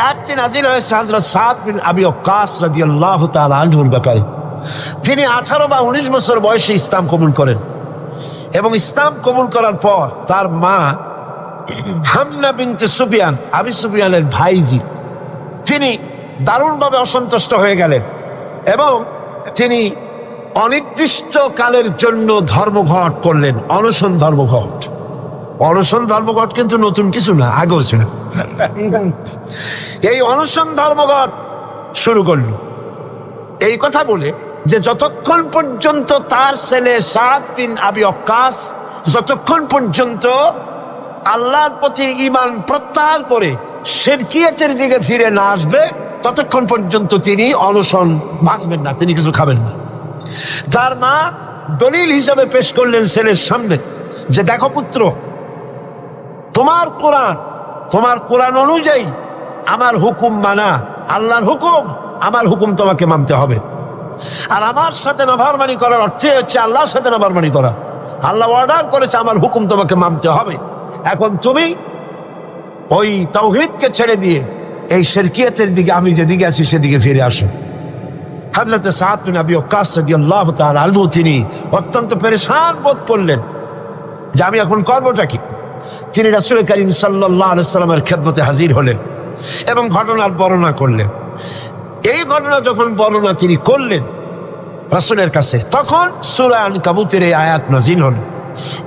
আয়াতটি নাযিল হয়েছে হযরত সাদ বিন আবি ওয়াক্কাস রাদিয়াল্লাহু তাআলা আনহুর ব্যাপারে। তিনি 18 বা 19 বছর বয়সে ইসলাম কবুল করেন এবং ইসলাম কবুল করার পর তার মা হামনা বিনতে সুফিয়ান, আবি সুফিয়ানের ভাইজি, তিনি দারুণভাবে অসন্তুষ্ট হয়ে গেলেন এবং তিনি অনির্দিষ্ট কালের জন্য ধর্মঘট করলেন, অনশন ধর্মঘট। অনশন ধর্মঘট কিন্তু নতুন কিছু না, আগেও ছিল। এই অনশন ধর্মঘট শুরু করল এই কথা বলে যে যতক্ষণ পর্যন্ত তার ছেলে সাদ বিন আবি ওয়াক্কাস যতক্ষণ পর্যন্ত আল্লাহর প্রতি ঈমান প্রত্যাহার করে শিরকিয়াতের দিকে ফিরে না আসবে ততক্ষণ পর্যন্ত তিনি অনশন ভাঙবেন না, তিনি কিছু খাবেন না। তার মা দলিল হিসাবে পেশ করলেন ছেলের সামনে যে দেখো পুত্র, তোমার কোরআন অনুযায়ী আমার হুকুম মানা, আল্লাহর হুকুম, আমার হুকুম তোমাকে মানতে হবে। আর আমার সাথে নাফরমানি করার অর্থ হচ্ছে আল্লাহর সাথে নাফরমানি করা। আল্লাহ অর্ডার করেছে আমার হুকুম তোমাকে মানতে হবে। এখন তুমি ওই তাওহীদকে ছেড়ে দিয়ে এই শিরকিয়াতের দিকে, আমি যেদিকে আছি সেদিকে ফিরে আসো। হযরত সাদ বিন আবি ওয়াক্কাস রাদিয়াল্লাহু তাআলা আনহু তিনি অত্যন্ত পেরেশান বোধ করলেন যে আমি এখন করবোটা কি। তিনি রাসূল করিম সাল্লাল্লাহু আলাইহি ওয়াসাল্লামের খেদমতে হাজির হলেন এবং ঘটনার বর্ণনা করলেন। এই ঘটনা যখন বর্ণনা তিনি করলেন রাসূলের কাছে, তখন সূরা আনকাবুতের এই আয়াত নাযিল হল,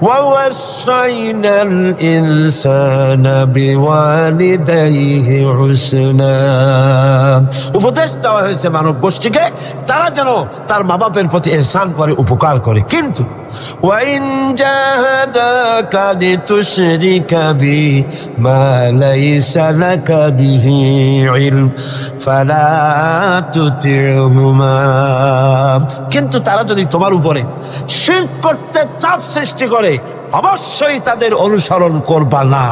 وَوَصَّيْنَا الْإِنسَانَ بِوَالِدَيْهِ حُسْنًا। উপদেশ দেওয়া হয়েছে মানব গোষ্ঠীকে তারা যেন তার মা বাপের প্রতি ইহসান করে, উপকার করে। কিন্তু وَإِنْ جَاهَدَاكَ لِتُشْرِكَ بِي مَا لَيْسَ لَكَ بِهِ عِلْمٌ فَلَا تُطِعْهُمَا। কিন্তু তারা যদি তোমার উপরে শিরক করতে চাপ সৃষ্টি করে অবশ্যই তাদের অনুসরণ করবা না।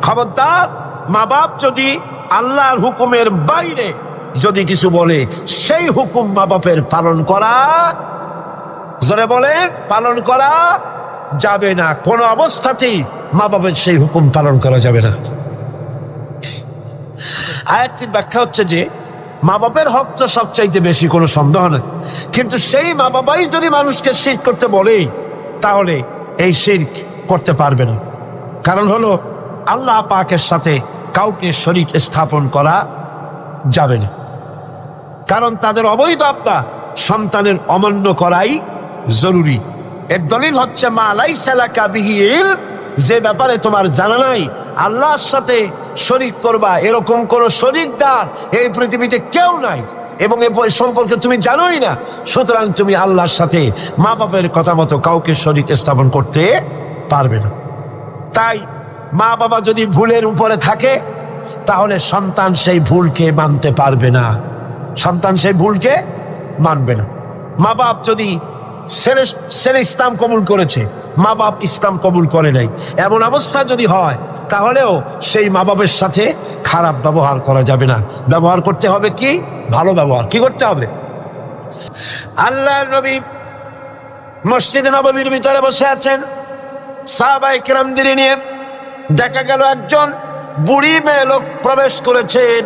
খবরদার, মা বাপ যদি আল্লাহর হুকুমের বাইরে যদি কিছু বলে সেই হুকুম মা বাপের পালন করা, জোরে বলে, পালন করা যাবে না। কোন অবস্থাতেই মা বাপের সেই হুকুম পালন করা যাবে না। আয়াতটির ব্যাখ্যা হচ্ছে যে মা বাপের হক তো সবচাইতে বেশি, কোনো সন্দেহ নেই। কিন্তু সেই মা বাবাই যদি মানুষকে শিরক করতে বলে তাহলে এই শিরক করতে পারবে না। কারণ হলো আল্লাহ পাকের সাথে কাউকে শরীক স্থাপন করা যাবে না। কারণ তাদের অবৈধ আব্বা সন্তানের অমান্য করাই জরুরি। এর দলিল হচ্ছে মা লাইসা লাকা বিহি ইলম, যে ব্যাপারে তোমার জানা নাই, আল্লাহর সাথে শরীক করবা এরকম কোন শরীকদার এই পৃথিবীতে কেউ নাই এবং এ সম্পর্কে তুমি জানোই না। সুতরাং তুমি আল্লাহর সাথে মা বাপের কথা মতো কাউকে শরীক স্থাপন করতে পারবে না। তাই মা বাবা যদি ভুলের উপরে থাকে তাহলে সন্তান সেই ভুলকে মানতে পারবে না, সন্তান সেই ভুলকে মানবে না। মা বাপ যদি ছেলে ইসলাম কবুল করেছে, মা বাপ ইসলাম কবুল করে নাই, এমন অবস্থা যদি হয় তাহলেও সেই মা বাপের সাথে খারাপ ব্যবহার করা যাবে না। ব্যবহার করতে হবে কি? ভালো ব্যবহার। কি করতে হবে? আল্লাহর নবী মসজিদে নববীর ভিতরে বসে আছেন, সাহাবায়ে কেরামদের নিয়ে। দেখা গেল একজন বুড়ি মেয়ে লোক প্রবেশ করেছেন।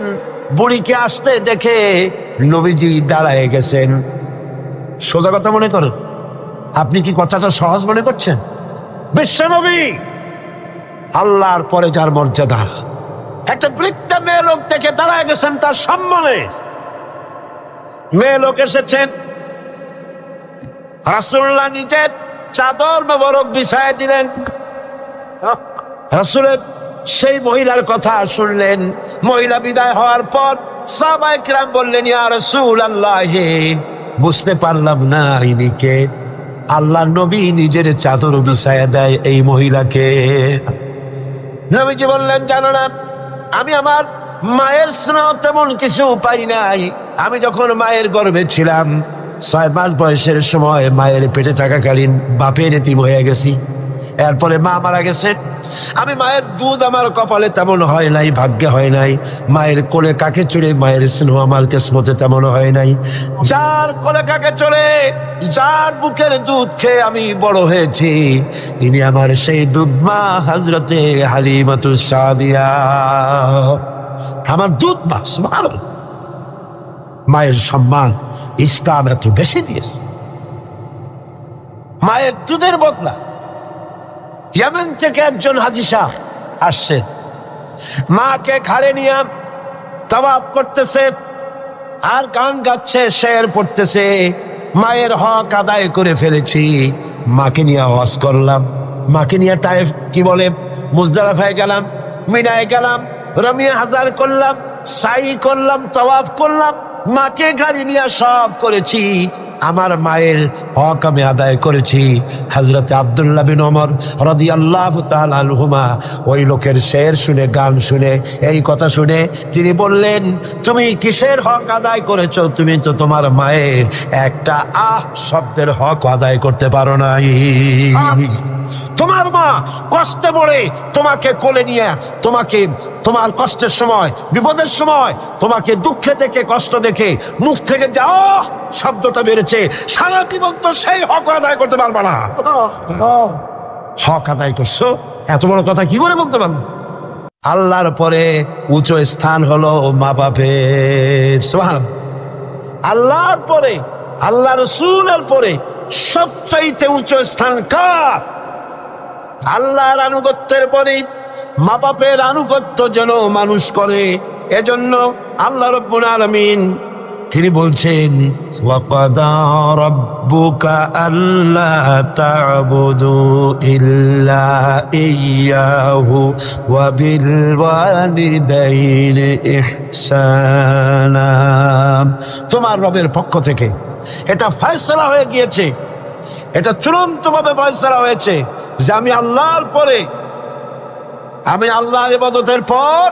বুড়িকে আসতে দেখে নবীজি দাঁড়ায় গেছেন। সোজা কথা মনে করুন, আপনি কি কথাটা সহজ মনে করছেন? বিশ্বনবী, আল্লাহর পরে যার মর্যাদা, একটা বৃদ্ধা মেয়ে লোক দেখে দাঁড়ায় গেছেন তার সম্মানে। মেয়ে লোক এসেছেন, রাসূলুল্লাহ নিজের চাদর মোবারক বিছায় দিলেন। রাসূলের সেই মহিলার কথা শুনলেন। মহিলা বিদায় হওয়ার পর সাহাবায়ে কিরাম বললেন, ইয়া রাসূলুল্লাহ, বুঝতে পারলাম না ইনি কে। আল্লাহ নবী নিজের চাদর বিছায়া দেয় এই মহিলাকে। নবীজি বললেন, জানো না, আমি আমার মায়ের স্নেহ তেমন কিছু পাই নাই। আমি যখন মায়ের গর্ভে ছিলাম 6 মাস বয়সের সময় মায়ের পেটে থাকাকালীন বাপের এতিম হয়ে গেছি। এরপরে মা মারা গেছে। আমি মায়ের দুধ আমার কপালে তেমন হয় নাই, ভাগ্যে হয় নাই। মায়ের কোলে কাকে চড়ে মায়ের স্নেহ আমার কিসমতে তেমন হয় নাই। যার কোলে কাকে চড়ে, যার বুকের দুধ খেয়ে আমি বড় হয়েছি, ইনি আমার সেই দুধ মা হযরতে হালিমাতুস সাদিয়া। আমার দুধ মা, সুবহানাল্লাহ। মায়ের সম্মান ইসলাম এত বেশি দিয়েছে। মায়ের দুধের বদলা ইয়েমেন থেকে একজন হাজী সাহেব আসছে, মাকে ঘাড়ে নিয়ে তাওয়াফ করতেছে আর গান গাচ্ছে, শের পড়তেছে, মায়ের হক আদায় করে ফেলেছি, মাকে নিয়ে হজ করলাম, মাকে নিয়ে তায়েফ কি বলে মুজদালিফায় গেলাম, মিনায় গেলাম, রমিয়া হাজার করলাম, সাই করলাম, তাওয়াফ করলাম, মাকে গাড়ি নিয়ে সব করেছি, আমার মায়ের হক আমি আদায় করেছি। হযরত আব্দুল্লাহ বিন ওমর রাদিয়াল্লাহু তাআলা আনহুমা ওই লোকের শের শুনে, গান শুনে, এই কথা শুনে তিনি বললেন, তুমি কিসের হক আদায় করেছো? তুমি তো তোমার মায়ের একটা আহ শব্দের হক আদায় করতে পারো নাই। তোমার মা কষ্টে পড়ে তোমাকে কোলে নিয়ে, তোমাকে তোমার কষ্টের সময়, বিপদের সময়, তোমাকে দুঃখে দেখে, কষ্ট দেখে মুখ থেকে যাও শব্দটা বেড়েছে, সারা জীবন তো সেই হক আদায় করতে পারবা না। হক আদায় করছো, এত বড় কথা কি করে বলতে পারবো? আল্লাহর পরে উচ্চ স্থান হলো মা বাপের। সুবহানাল্লাহ। আল্লাহর পরে, আল্লাহ রাসূলের পরে সবচাইতে উচ্চ স্থান কার? আল্লাহর আনুগত্যের পরে মা বাপের আনুগত্য যেন মানুষ করে। এজন্য আল্লাহ রাব্বুল আলামিন তিনি বলছেন, ওয়াকাদা রাব্বুকা আল্লা তা'বুদু ইল্লা ইয়্যাহু ওয়া বিল ওয়ালিদাইনি ইহসানা। তোমার রবের পক্ষ থেকে এটা ফয়সালা হয়ে গিয়েছে, এটা চূড়ান্তভাবে ফয়সালা হয়েছে যে আমি আল্লাহর পরে, আমি আল্লাহর ইবাদতের পর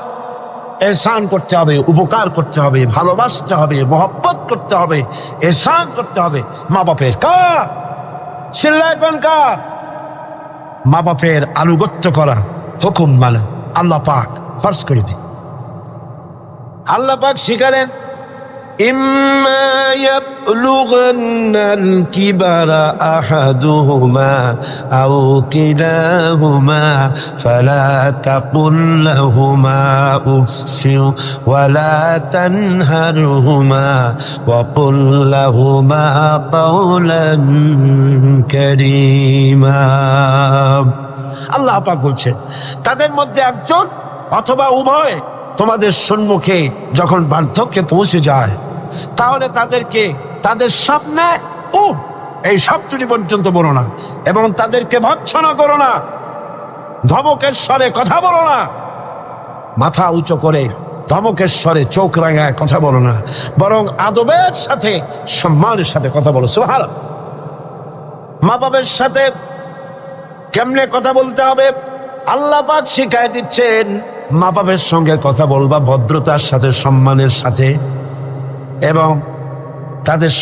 এহসান করতে হবে, উপকার করতে হবে, ভালোবাসতে হবে, মহব্বত করতে হবে, এহসান করতে হবে মা বাপের। কার? চিল্লায় কোন কার? মা বাপের আনুগত্য করা, হুকুম মানা আল্লাহ পাক ফরজ করে দেন। আল্লাহ পাক শিখালেন, ইম্মা ইয়াবলুগান্নাল কিবারা আহাদুহুমা আও কিলাহুমা ফালা তাকুল লাহুমা উফফিন ওয়ালা তানহারহুমা ওয়া কুল লাহুমা কাওলান কারীমা। আল্লাহ পাক বলছেন, তাদের মধ্যে একজন অথবা উভয় তোমাদের সম্মুখে যখন বার্ধক্যে পৌঁছে যায়, তাহলে তাদেরকে তাদের সামনে এই শব্দটি পর্যন্ত বলো না, এবং তাদেরকে ভৎসনা করো না, ধমকের স্বরে কথা বলো না, মাথা উঁচু করে ধমকের স্বরে চোখ রাঙায় কথা বলো না, বরং আদবের সাথে, সম্মানের সাথে কথা বলো। সুবহানাল্লাহ। মা বাবার সাথে কেমনে কথা বলতে হবে আল্লাহ পাক শিখায় দিচ্ছেন। মা বাবার সঙ্গে কথা বলবা ভদ্রতার সাথে, সম্মানের সাথে, এবং তাদের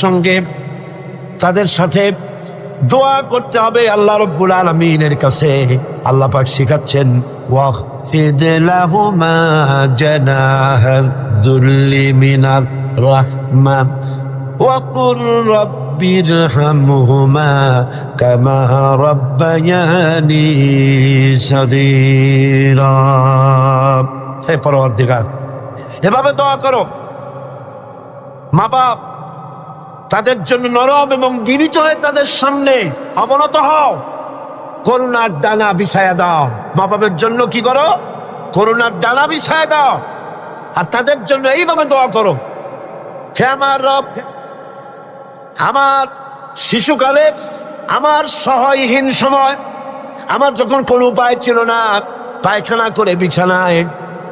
সাথে দোয়া করতে হবে আল্লাহ রাব্বুল আলামিনের কাছে। আল্লাহ পাক শিখাচ্ছেন, ওয়াখফিদ লাহুমা জানাহাদ যুল্লি মিনার রাহমা ওয়া কুর রাব্বিরহামহুমা কামা রাব্বায়ানি সাগীরা। হে পরওয়ারদিগার, এভাবে দোয়া করো। মা বাপ তাদের জন্য নরম এবং বিনীত হয়ে তাদের সামনে অবনত হও, করুণার ডানা বিছায়া দাও। মা বাপের জন্য কি করো? করুণার ডানা বিছায়া দাও, আর তাদের জন্য এইভাবে দোয়া করো, হে আমার রব, আমার শিশুকালে, আমার সহায়হীন সময়, আমার যখন কোনো উপায় ছিল না, পায়খানা করে বিছানায়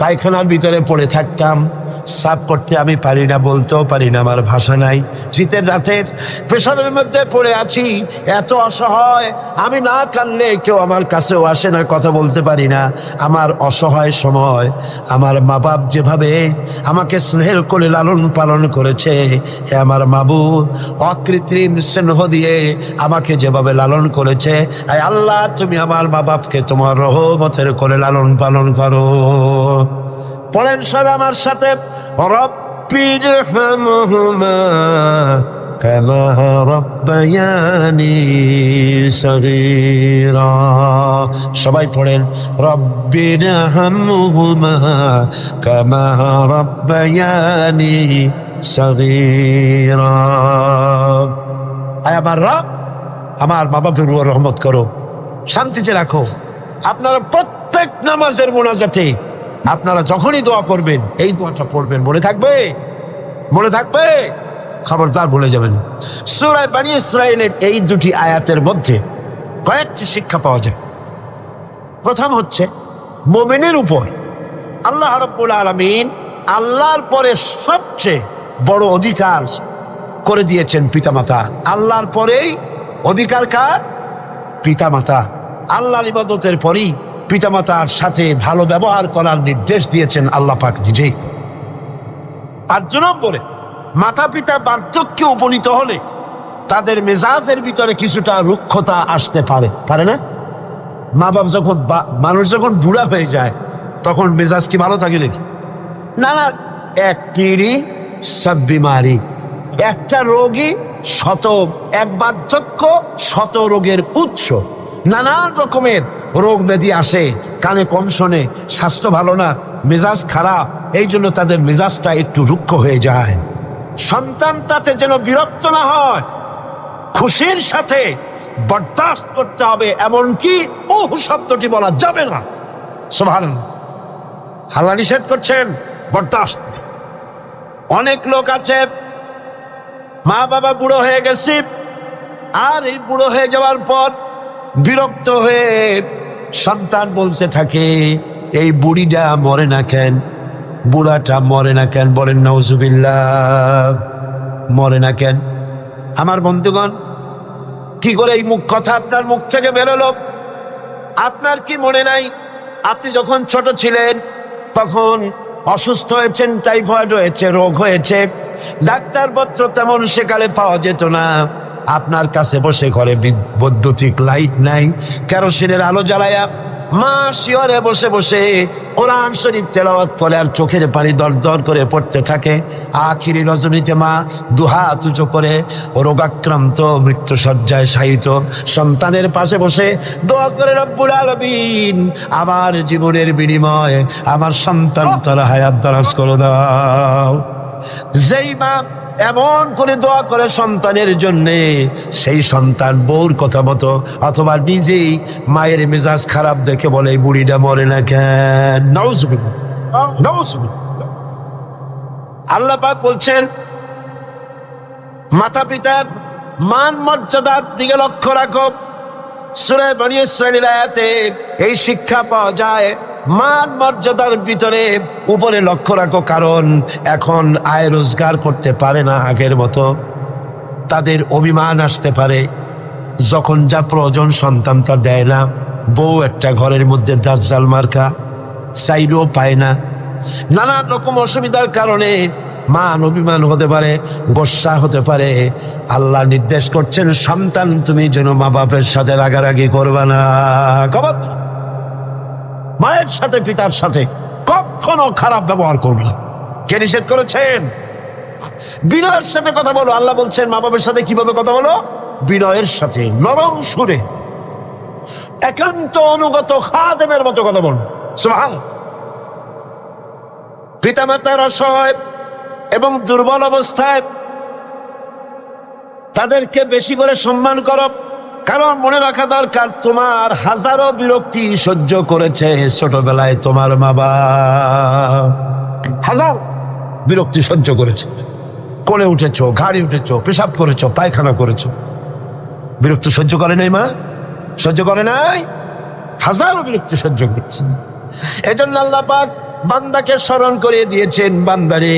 পায়খানার ভিতরে পড়ে থাকতাম, সাফ করতে আমি পারি না, বলতেও পারি না, আমার ভাষা নাই, শীতের রাতে পেশাবের মধ্যে পড়ে আছি, এত অসহায়, আমি না কাঁদলে কেউ আমার কাছেও আসে না, কথা বলতে পারি না। আমার অসহায় সময় আমার মা বাপ যেভাবে আমাকে স্নেহের করে লালন পালন করেছে, হে আমার মাবুদ, অকৃত্রিম স্নেহ দিয়ে আমাকে যেভাবে লালন করেছে, আয় আল্লাহ, তুমি আমার মা বাপকে তোমার রহমতের করে লালন পালন করো। পড়েন সব আমার সাথে, রব্বিরহামহুমা كما ربياني صغيرا সবাই পড়েন রব্বিরহামহুমা কামা রব্বায়ানি সগীরা। আয় আমার রব, আমার মা বাপের উপর রহমত করো, শান্তিতে রাখো। আপনারা প্রত্যেক নামাজের মোনাজাতে আপনারা যখনই দোয়া করবেন এই দোয়াটা পড়বেন, মনে থাকবে? মনে থাকবে? খবরদার ভুলে যাবেন। সূরা বনী ইসরাঈলের এই দুটি আয়াতের মধ্যে কয়েকটি শিক্ষা পাওয়া যায়। প্রথম হচ্ছে, মুমিনের উপর আল্লাহ রাব্বুল আলামিন আল্লাহর পরে সবচেয়ে বড় অধিকার করে দিয়েছেন পিতামাতা। আল্লাহর পরেই অধিকার কার? পিতামাতা। আল্লাহর ইবাদতের পরই পিতামাতার সাথে ভালো ব্যবহার করার নির্দেশ দিয়েছেন আল্লাহ পাক নিজেই। আর ২ নম্বরে, মাতা পিতা বার্ধক্যে উপনীত হলে তাদের মেজাজের ভিতরে কিছুটা রুক্ষতা আসতে পারে, পারে না? মা বাপ যখন মানুষ যখন বুড়া হয়ে যায় তখন মেজাজ কি ভালো থাকে নাকি? না না, এক পিড়ি সব বিমারি, একটা রোগী এক বার্ধক্য শত রোগের উৎস। নানান রকমের রোগ ব্যাধি আসে, কানে কম শোনে, স্বাস্থ্য ভালো না, মেজাজ খারাপ, এই জন্য তাদের মেজাজটা একটু রুক্ষ হয়ে যায়। সন্তান তাতে যেন বিরক্ত না হয়, খুশির সাথে বরদাস্ত করতে হবে, এমনকি ওহু শব্দটি বলা যাবে না। সুবহানাল্লাহ, আল্লাহ নিষেধ করছেন বরদাস্ত। অনেক লোক আছে মা বাবা বুড়ো হয়ে গেছে, আর এই বুড়ো হয়ে যাওয়ার পর বিরক্ত হয়ে সন্তান বলতে থাকে, এই বুড়িটা মরে না কেন, বুড়াটা মরে না কেন? বলেন নাউজুবিল্লাহ, মরে না কেন? আমার বন্ধুগণ, কি করে এই কথা আপনার মুখ থেকে বেরোলো? আপনার কি মনে নাই আপনি যখন ছোট ছিলেন তখন অসুস্থ হয়েছেন, টাইফয়েড হয়েছে, রোগ হয়েছে, ডাক্তারপত্র তেমন সেকালে পাওয়া যেত না, আপনার কাছে বসে ঘরে বৈদ্যুতিক লাইট নাই, কেরোসিনের আলো জ্বালায়া মা শিয়রে বসে বসে কোরআন শরীফ তেলাওয়াত করে আর চোখের পানি দর দর করে পড়তে থাকে। আখিরি রজনীতে মা দুহাত উঁচু করে রোগাক্রান্ত মৃত্যু শয্যায় শায়িত সন্তানের পাশে বসে দোয়া করে, রব্বুল আলামিন আমার জীবনের বিনিময়ে আমার সন্তান তারা হায়াত দারাজ করে দাও। যেই মা এমন করে দোয়া করে সন্তানের জন্যে, সেই সন্তান বউর কথা মতো অথবা নিজেই মায়ের মেজাজ খারাপ দেখে বলে, এই বুড়িটা মরে না কেন? নাউজুবিল্লাহ, নাউজুবিল্লাহ। আল্লাহ পাক বলছেন, মাতা পিতার মান মর্যাদার দিকে লক্ষ্য রাখো। সূরা বনী ইসরাঈল আয়াতে এই শিক্ষা পাওয়া যায়, মান মর্যাদার ভিতরে উপরে লক্ষ্য রাখো, কারণ এখন আয় রোজগার করতে পারে না আগের মতো, তাদের অভিমান আসতে পারে, যখন যা প্রয়োজন সন্তান তা দেয় না, বউ একটা ঘরের মধ্যে দাজ্জাল মার্কা, চাইলেও পায় না, নানান রকম অসুবিধার কারণে মান অভিমান হতে পারে, গোসা হতে পারে। আল্লাহ নির্দেশ করছেন, সন্তান তুমি যেন মা বাপের সাথে রাগারাগি করবে না, মায়ের সাথে পিতার সাথে কখনো খারাপ ব্যবহার করবে না। কে নিষেধ করেছেন? বিনয়ের সাথে কথা বলো। আল্লাহ বলছেন মা বাবার সাথে কিভাবে কথা বলো? বিনয়ের সাথে, নরম সুরে, একান্ত অনুগত খাদেমের মতো কথা বলো। সুবহানাল্লাহ। পিতামাতার অসহায় এবং দুর্বল অবস্থায় তাদেরকে বেশি করে সম্মান করো, কারণ মনে রাখা দরকার, তোমার হাজারো বিরক্তি সহ্য করেছে ছোটবেলায় তোমার মা বাবা, হাজার বিরক্তি সহ্য করেছে। কোলে উঠেছো, ঘাড়ি উঠেছো, পেশাব করেছো, পায়খানা করেছো, বিরক্তি সহ্য করে নাই মা? সহ্য করে নাই? হাজারো বিরক্তি সহ্য করেছে। এজন্য আল্লাহ পাক বান্দাকে স্মরণ করিয়ে দিয়েছেন, বান্দারে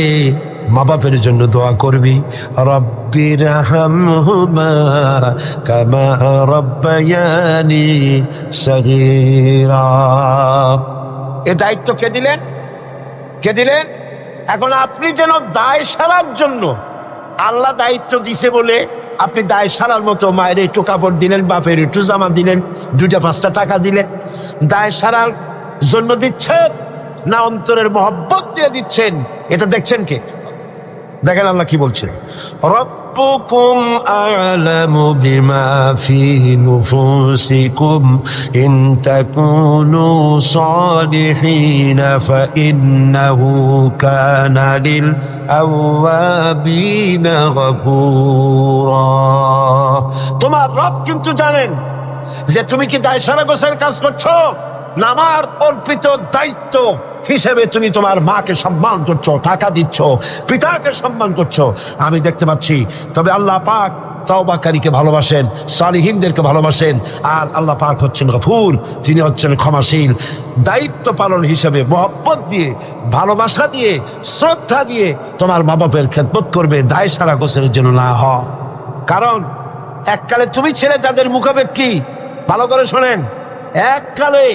মা বাপের জন্য দোয়া করবি, রব্বিরহামহুমা কামা রব্বায়ানি সগীরা। এই দায়িত্ব কে দিলেন? কে দিলেন? এখন আপনি যেন দায় সারার জন্য, আল্লাহ দায়িত্ব দিছে বলে আপনি দায় সারার মতো মায়ের একটু কাপড় দিলেন, বাপের একটু জামা দিলেন, 2-5 টাকা দিলেন, দায় সারার জন্য দিচ্ছেন না অন্তরের মহব্বত দিয়ে দিচ্ছেন? এটা দেখছেন কে? দেখেন আল্লাহ কি বলছেন, রব্বুকুম আ'লামু বিমা ফী নুফুসিকুম ইন তাকুনু সালিহিনা ফাইন্নাহু কানা লিল আওয়াবিনা গফুরা। তোমার রব কিন্তু জানেন যে তুমি কি দায়সারা গোছের কাজ করছো, না আমার অর্পিত দায়িত্ব হিসেবে তুমি তোমার মাকে সম্মান করছো, টাকা দিচ্ছ, পিতাকে সম্মান করছো, আমি দেখতে পাচ্ছি। তবে আল্লাহ পাক তওবাকারীকে ভালোবাসেন, সালিহিনদেরকে ভালোবাসেন। আর আল্লাহ পাক হচ্ছেন গফুর, তিনি হচ্ছেন ক্ষমাশীল। দায়িত্ব পালন হিসেবে মহব্বত দিয়ে, ভালোবাসা দিয়ে, শ্রদ্ধা দিয়ে তোমার মা বাপের খেদমত করবে, দায়সারা গোছের জন্য না হয়। কারণ এককালে তুমি ছেলে যাদের মুখাপেক্ষী, ভালো করে শোনেন, এককালে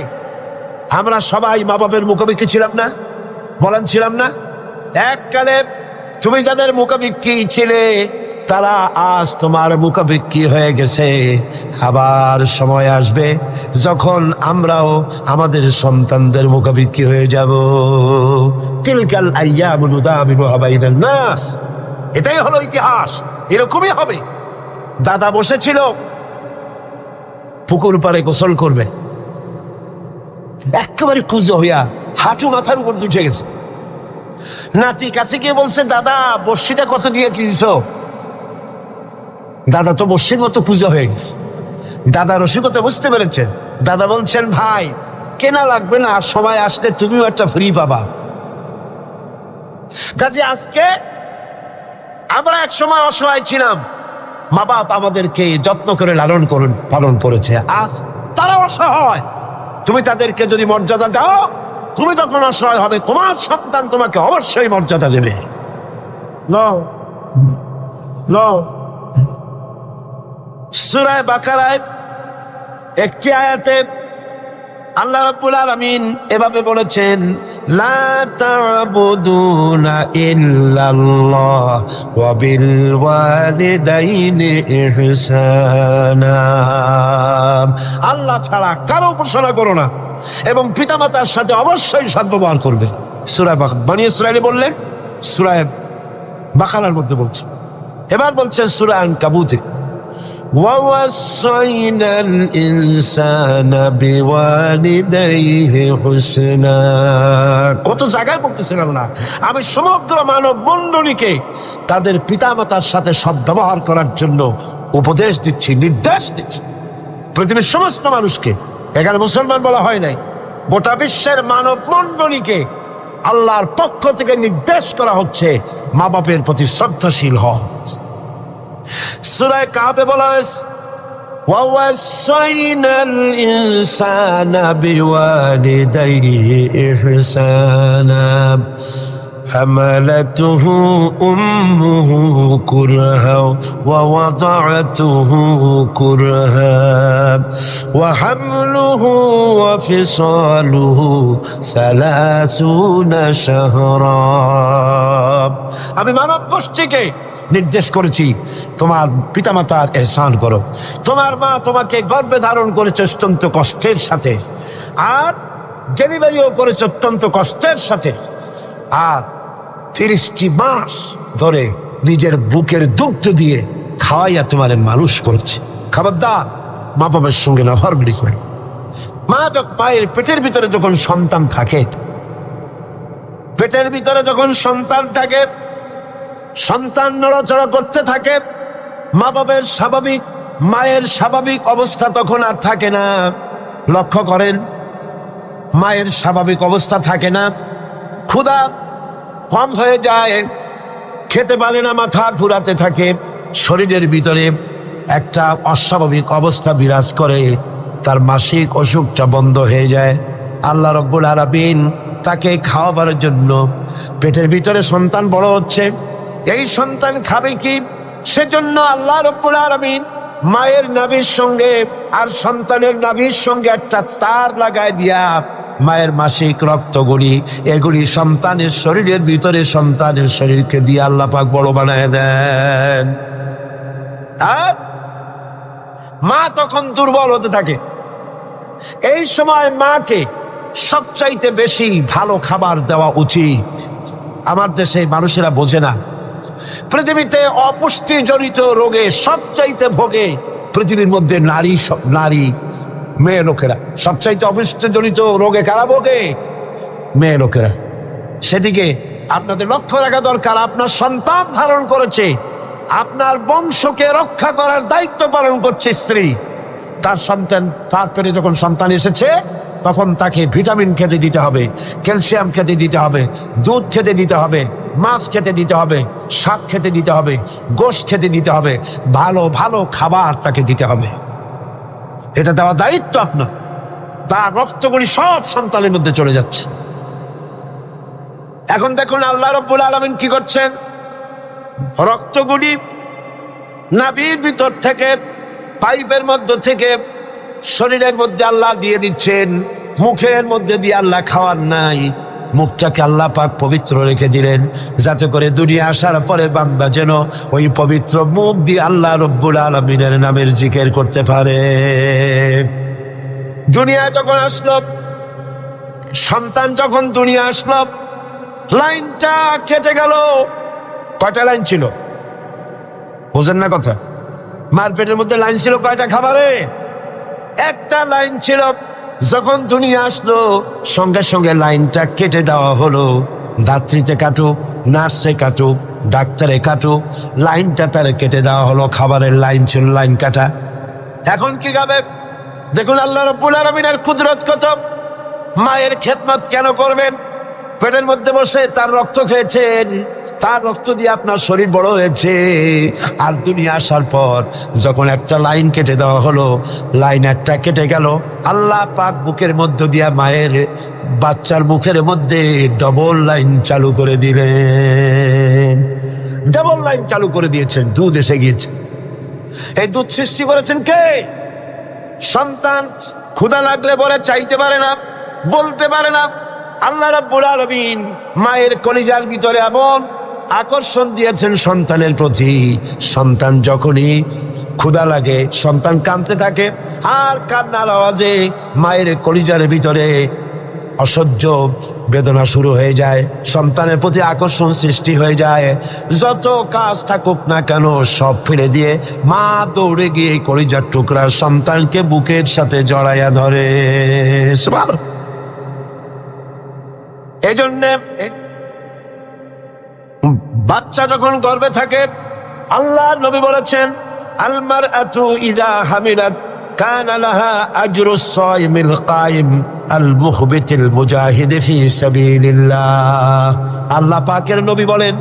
আমরা সবাই মা বাপের মুখাপেক্ষী ছিলাম না? বলেন ছিলাম না? এককালে তুমি যাদের মুখাপেক্ষী ছিলে তারা আজ তোমার মুখাপেক্ষী হয়ে গেছে। আবার সময় আসবে যখন আমরাও আমাদের সন্তানদের মুখাপেক্ষী হয়ে যাব। তিলকাল আইয়ামু নুদাবিলুহা বাইনান নাস, এটাই হলো ইতিহাস, এরকমই হবে। দাদা বসেছিল পুকুর পাড়ে গোসল করবে, একেবারে কুজো হইয়া হাঁটু মাথার উপর উঠে গেছে। নাতি কাছে গিয়ে বলছে, দাদা বর্ষিটা কত দিয়ে কিনছ? দাদা তো বর্ষির মতো পূজা হয়ে গেছে। দাদা রসিকতা বুঝতে পেরেছেন। দাদা বলছেন, ভাই কেনা লাগবে না, সময় আসলে তুমিও একটা ফ্রি পাবা। কাজে আজকে আমরা এক সময় অসহায় ছিলাম, মা বাপ আমাদেরকে যত্ন করে লালন পালন করেছে। আজ তারা অসহায়, তুমি তাদেরকে যদি মর্যাদা দাও, তুমি তখন অসহায় হবে, তোমার সন্তান তোমাকে অবশ্যই মর্যাদা দেবে। সূরা বাকারায় একটি আয়াতে আল্লাহ রাব্বুল আলামিন এভাবে বলেছেন, লা তা'বুদুনা ইল্লাল্লাহ ওয়া বিল ওয়ালিদাইনি ইহসানা। আল্লাহ ছাড়া কারো উপাসনা করো না এবং পিতামাতার সাথে অবশ্যই সদ্ব্যবহার করবে। সূরা বনী ইসরাঈল বললেন, সূরা বাকারার মধ্যে বলছে। এবার বলছেন সূরা আনকাবুতে, وَوَصَّيْنَا الْإِنسَانَ بِوَالِدَيْهِ حُسْنًا। কত জায়গায় বলতেছেন আল্লাহ, আমি সমগ্র মানব মণ্ডলীকে তাদের পিতামাতার সাথে সদ্ব্যবহার করার জন্য উপদেশ দিচ্ছি, নির্দেশ দিচ্ছি। পৃথিবীর সমস্ত মানুষকে, এখানে মুসলমান বলা হয় নাই, গোটা বিশ্বের মানব মণ্ডলীকে আল্লাহর পক্ষ থেকে নির্দেশ করা হচ্ছে মা বাপের প্রতি শ্রদ্ধাশীল হও। সূরা কাহফে বলা হয়েছে, وَوَصَّيْنَا الْإِنسَانَ بِوَالِدَيْهِ إِحْسَانًا حملته أمه كرها ووضعته كرها وحمله وفصاله 30 شهرا। আমি মানব গোষ্ঠীকে নির্দেশ করেছি তোমার পিতামাতার ইহসান করো। তোমার মা তোমাকে গর্ভে ধারণ করেছে অত্যন্ত কষ্টের সাথে, আর ডেলিভারিও করেছে অত্যন্ত কষ্টের সাথে, আর 30টি মাস ধরে নিজের বুকের দুগ্ধ দিয়ে খাওয়াইয়া তোমার মানুষ করেছে। খবরদার মা বাবার সঙ্গে নাফরমানি করে। মায়ের পেটের ভিতরে যখন সন্তান থাকে, পেটের ভিতরে যখন সন্তান থাকে, সন্তান নড়াচড়া করতে থাকে, মা বাবার স্বাভাবিক, মায়ের স্বাভাবিক অবস্থা তখন আর থাকে না। লক্ষ্য করেন, মায়ের স্বাভাবিক অবস্থা থাকে না, ক্ষুধা কম হয়ে যায়, খেতে পারে না, মাথা ঘুরাতে থাকে, শরীরের ভিতরে একটা অস্বাভাবিক অবস্থা বিরাজ করে, তার মাসিক অসুখটা বন্ধ হয়ে যায়। আল্লাহ রাব্বুল আলামিন তাকে খাওয়াবার জন্য, পেটের ভিতরে সন্তান বড় হচ্ছে, এই সন্তান খাবে কি, সেজন্য আল্লাহ রাব্বুল আলামিন মায়ের নাভির সঙ্গে আর সন্তানের নাভির সঙ্গে একটা তার লাগায় দিয়া মায়ের মাসিক রক্তগুলি এগুলি সন্তানের শরীরের ভিতরে, সন্তানের শরীরকে দিয়ে আল্লাহ পাক বড় বানায় দেন। আর মা তখন দুর্বল হতে থাকে। এই সময় মাকে সবচাইতে বেশি ভালো খাবার দেওয়া উচিত। আমার দেশে মানুষেরা বোঝে না, পৃথিবীতে অপুষ্টিজনিত রোগে সবচাইতে ভোগে পৃথিবীর মধ্যে নারী মেয়ে লোকেরা। সবচাইতে অপুষ্টিজনিত রোগে কারা ভোগে? মেয়ে লোকেরা। সেদিকে আপনাদের লক্ষ্য রাখা দরকার। আপনার সন্তান ধারণ করেছে, আপনার বংশকে রক্ষা করার দায়িত্ব পালন করছে স্ত্রী। তার সন্তান, তার পেটে যখন সন্তান এসেছে তখন তাকে ভিটামিন খেতে দিতে হবে, ক্যালসিয়াম খেতে দিতে হবে, দুধ খেতে দিতে হবে, মাছ খেতে দিতে হবে, শাক খেতে দিতে হবে, গোশত খেতে দিতে হবে, ভালো ভালো খাবার তাকে দিতে হবে। এটা দেওয়া দায়িত্ব আপনার। তার রক্তগুলি সব সন্তানের মধ্যে চলে যাচ্ছে। এখন দেখুন আল্লাহ রাব্বুল আলামিন কি করছেন, রক্তগুলি নাভির ভিতর থেকে, পাইপের মধ্য থেকে শরীরের মধ্যে আল্লাহ দিয়ে দিচ্ছেন। মুখের মধ্যে দিয়ে আল্লাহ খাওয়ার নাই, মুখটাকে আল্লাহ পাক পবিত্র রেখে দিলেন, যাতে করে দুনিয়া আসার পরে বান্দা যেন ওই পবিত্র মুখ দিয়ে আল্লাহ রাব্বুল আলামিনের নামের জিকির করতে পারে। দুনিয়ায় যখন আসলো, সন্তান যখন দুনিয়া আসলো, লাইনটা কেটে গেল। কয়টা লাইন ছিল? বুঝেন না কথা? মার পেটের মধ্যে লাইন ছিল কয়টা খাবারে? একটা লাইন ছিল। যখন দুনিয়া আসলো সঙ্গে সঙ্গে লাইনটা কেটে দেওয়া হলো। ধাত্রীতে কাটুক, নার্সে কাটুক, ডাক্তারে কাটুক, লাইনটা তার কেটে দেওয়া হলো। খাবারের লাইন ছিল, লাইন কাটা। এখন কি খাবে? দেখুন আল্লাহ রাব্বুল আলামিনের কুদরত কত। মায়ের খেদমত কেন করবেন? পেটের মধ্যে বসে তার রক্ত খেয়েছেন, তার রক্ত দিয়ে আপনার শরীর বড় হয়েছে। আর দুনিয়া আসার পর যখন একটা লাইন কেটে দেওয়া হলো, লাইন একটা কেটে গেল, আল্লাহ পাক বুকের মধ্য দিয়া মায়ের বাচ্চার মুখের মধ্যে ডবল লাইন চালু করে দিলেন। ডবল লাইন চালু করে দিয়েছেন, দুধ এসে গিয়েছে। এই দুধ সৃষ্টি করেছেন কে? সন্তান ক্ষুধা লাগলে বলে চাইতে পারে না, বলতে পারে না। আল্লাহ রাব্বুল আলামিন মায়ের কলিজার ভিতরে এমন আকর্ষণ দিয়েছেন সন্তানের প্রতি। সন্তান যখনই ক্ষুধা লাগে, সন্তান কাঁদতে থাকে, আর কান্নার আওয়াজে মায়ের কলিজার ভিতরে অসহ্য বেদনা শুরু হয়ে যায়, সন্তানের প্রতি আকর্ষণ সৃষ্টি হয়ে যায়। যত কাজ থাকুক না কেন সব ফেলে দিয়ে মা দৌড়ে গিয়ে কলিজার টুকরা সন্তানকে বুকের সাথে জড়াইয়া ধরে। এই জন্য বাচ্চা যখন গর্ভে থাকে, আল্লাহ নবী বলেছেন, আল মারআতু ইযা হামিলাত কানা লাহা আজরুস সাইমিল কায়েম আল মুখবিতিল মুজাহিদ ফি সাবিলিল্লাহ। আল্লাহ পাকের নবী বলেন,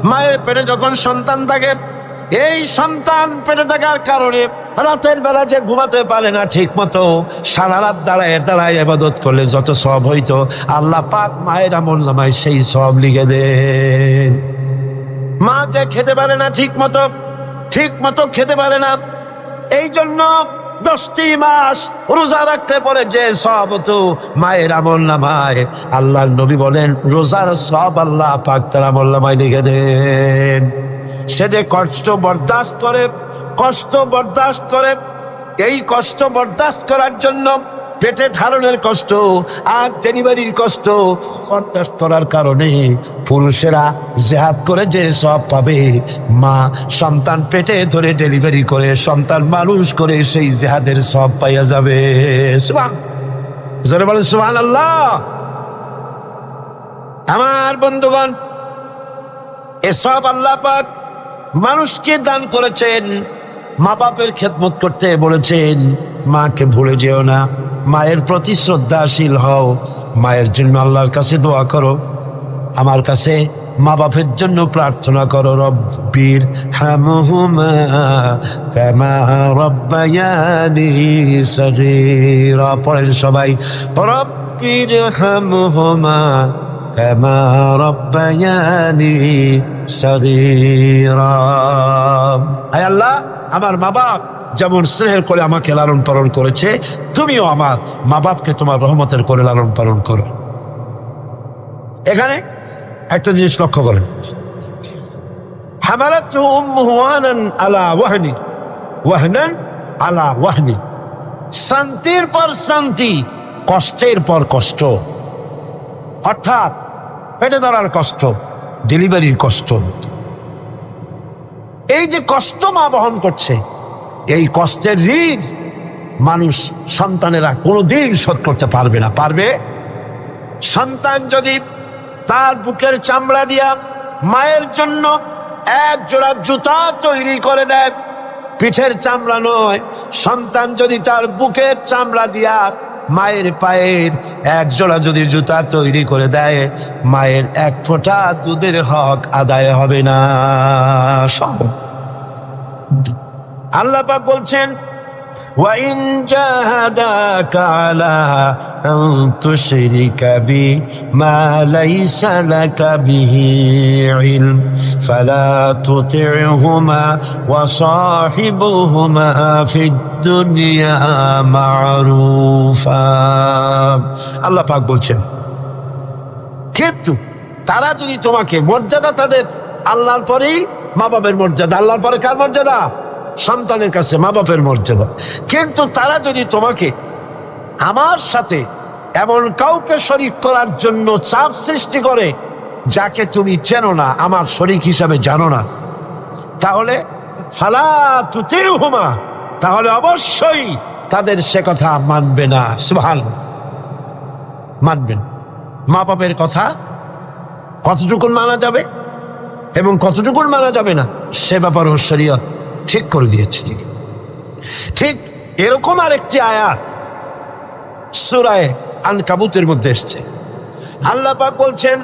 মায়ের পেটে যখন সন্তান থাকে, এই সন্তান পেটে থাকার কারণে রাতের বেলা যে ঘুমাতে পারে না ঠিক মতো, সারা রাত দাঁড়ায় দাঁড়ায় ইবাদত করলে যত সওয়াব হইতো, আল্লাহ পাক মায়ের আমলনামায় সেই সওয়াব লিখে দেন। মা যে খেতে পারে না ঠিক মতো খেতে পারে না, এই জন্য 10টি মাস রোজা রাখতে পারে যে সওয়াব হতো মায়ের আমলনামায়, আল্লাহর নবী বলেন রোজার সওয়াব আল্লাহ পাক তার আমলনামায় লিখে দেন। সে যে কষ্ট বরদাস্ত করে, এই কষ্ট বরদাস্ত করার জন্য পেটে ধারণের কষ্ট আর ডেলিভারির কষ্ট বরদাস্ত করার কারণে পুরুষেরা জিহাদ করে যে সব পাবে, মা সন্তান পেটে ধরে ডেলিভারি করে সন্তান মানুষ করে সেই জিহাদের সব পাইয়া যাবে। জোরে বলেন সুবহানাল্লাহ। আমার বন্ধুগণ, এসব আল্লাহ পাক মানুষকে দান করেছেন। মা বাপের খেদমত করতে বলেছেন, মাকে ভুলে যেও না, মায়ের প্রতি শ্রদ্ধাশীল হও, মায়ের জন্য আল্লাহর কাছে দোয়া করো, আমার কাছে মা বাপের জন্য প্রার্থনা করো। রব্বির হামহুমা কামা রব্বায়ানি সগীরা। পড়েন সবাই, রব্বির হামহুমা কামা রব্বায়ানি সগীরা। আয় আল্লাহ, আমার মা বাপ যেমন স্নেহের করে আমাকে লালন পালন করেছে, তুমিও আমার মা বাপকে তোমার রহমতের করে লালন পালন করো। এখানে একটা জিনিস লক্ষ্য করেন, হামালাতহু উম্মুহু ওয়াহানান আলা ওয়াহনি, ওয়াহনান আলা ওয়াহনি। শান্তির পর শান্তি, কষ্টের পর কষ্ট। অর্থাৎ পেটে ধরার কষ্ট, ডেলিভারির কষ্ট, এই যে কষ্ট মা বহন করছে, এই কষ্টের ঋণ মানুষ সন্তানেরা কোনোদিন শোধ করতে পারবে না। পারবে? সন্তান যদি তার বুকের চামড়া দিয়া মায়ের জন্য এক জোড়া জুতা তৈরি করে দেয়, পিঠের চামড়া নয়, সন্তান যদি তার বুকের চামড়া দিয়া মায়ের পায়ের এক জোড়া যদি জুতা তৈরি করে দেয়, মায়ের এক ফোঁটা দুধের হক আদায় হবে না। আল্লাহ পাক বলছেন, وَإِنْ جَاهَدَاكَ عَلَىٰ أَن تُشْرِكَ بِي مَا لَيْسَ لَكَ بِهِ عِلْمٌ فَلَا تُطِعْهُمَا وَصَاحِبْهُمَا فِي الدُّنْيَا مَعْرُوفًا। আল্লাহ পাক বলছেন, কিন্তু তারা যদি তোমাকে, মর্যাদা তাদের আল্লাহর পরেই মা বাপের মর্যাদা, আল্লাহর পরে কার মর্যাদা? সন্তানের কাছে মা বাপের মর্যাদা। কিন্তু তারা যদি তোমাকে আমার সাথে এমন কাউকে শরীক করার জন্য চাপ সৃষ্টি করে যাকে তুমি চেনো না, আমার শরীক হিসাবে জানো না, তাহলে ফালা তুতিউহুমা, তাহলে অবশ্যই তাদের সে কথা মানবে না। সুবহানাল্লাহ, মানবেন। মা বাপের কথা কতটুকুন মানা যাবে এবং কতটুকুন মানা যাবে না, সে ব্যাপারেও শরীয়ত ঠিক করে দিয়েছে। ঠিক এরকম আরেকটি আয়াত সূরা আনকাবুতের মধ্যে এসেছে। আল্লাহ পাক বলছেন,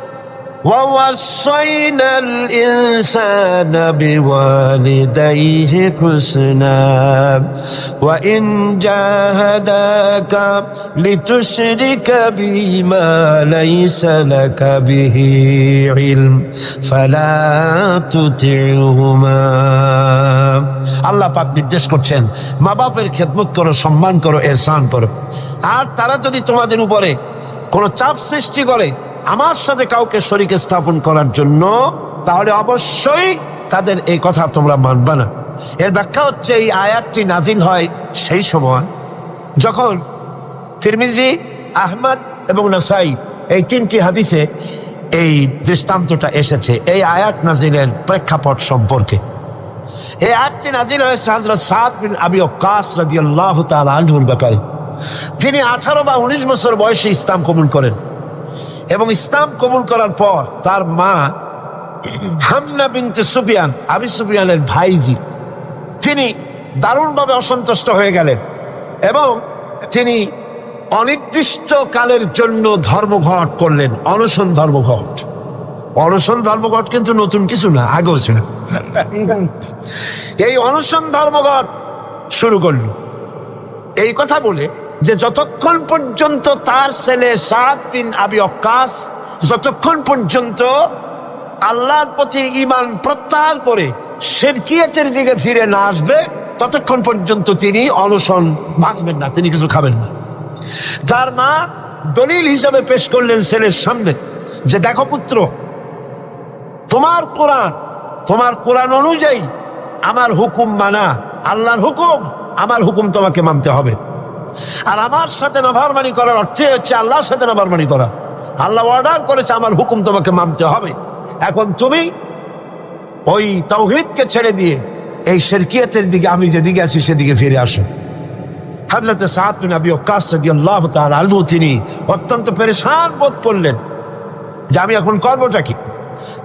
وَوَصَّيْنَا الْإِنسَانَ بِوَالِدَيْهِ حُسْنًا وَإِنْ جَاهَدَاكَ لِتُشْرِكَ بِي مَا لَيْسَ لَكَ بِهِ عِلْمٌ فَلَا تُطِعْهُمَا। আল্লাহ পাক নির্দেশ করছেন, মা বাপের খেদমত করো, সম্মান করো, ইহসান করো। আর তারা যদি তোমাদের উপরে কোনো চাপ সৃষ্টি করে আমার সাথে কাউকে শরীক স্থাপন করার জন্য, তাহলে অবশ্যই তাদের এই কথা তোমরা মানবে না। এর ব্যাখ্যা হচ্ছে, এই আয়াতটি নাজিল হয় সেই সময় যখন তিরমিজি, আহমদ এবং নাসাই এই তিনটি হাদিসে এই দৃষ্টান্তটা এসেছে এই আয়াত নাজিলের প্রেক্ষাপট সম্পর্কে। এই আয়াতটি নাজিল হয়েছে হযরত সাদ বিন আবি ওয়াক্কাস রাদিয়াল্লাহু তাআলা আনহুর ব্যাপারে। তিনি 18 বা 19 বছর বয়সে ইসলাম কবুল করেন এবং ইসলাম কবুল করার পর তার মা হামনা বিনতে সুফিয়ান, আবি সুফিয়ানের ভাইজি, তিনি দারুণভাবে অসন্তুষ্ট হয়ে গেলেন এবং তিনি অনির্দিষ্ট কালের জন্য ধর্মঘট করলেন, অনশন ধর্মঘট। অনশন ধর্মঘট কিন্তু নতুন কিছু না, আগেও ছিল। এই অনশন ধর্মঘট শুরু করল এই কথা বলে যে যতক্ষণ পর্যন্ত তার ছেলে সাদ বিন আবি ওয়াক্কাস যতক্ষণ পর্যন্ত আল্লাহর প্রতি ঈমান প্রত্যাহার করে শিরকিয়াতের দিকে ফিরে না আসবে, ততক্ষণ পর্যন্ত তিনি অনশন ভাঙবেন না, তিনি কিছু খাবেন না। তার মা দলিল হিসাবে পেশ করলেন ছেলের সামনে যে, দেখো পুত্র, তোমার কোরআন অনুযায়ী আমার হুকুম মানা, আল্লাহর হুকুম, আমার হুকুম তোমাকে মানতে হবে। আর আমার সাথে নাফরমানি করার অর্থ হচ্ছে আল্লাহর সাথে নাফরমানি করা। আল্লাহ অর্ডার করেছে আমার হুকুম তোমাকে মানতে হবে। এখন তুমি ওই তাওহীদকে ছেড়ে দিয়ে এই শিরকিয়াতের দিকে, আমি যেদিকে আছি সেদিকে ফিরে আসো। হযরত সাদ বিন আবি ওয়াক্কাস রাদিয়াল্লাহু তাআলা আনহু তিনি অত্যন্ত পেরেশান বোধ করলেন যে আমি এখন করবোটা কি।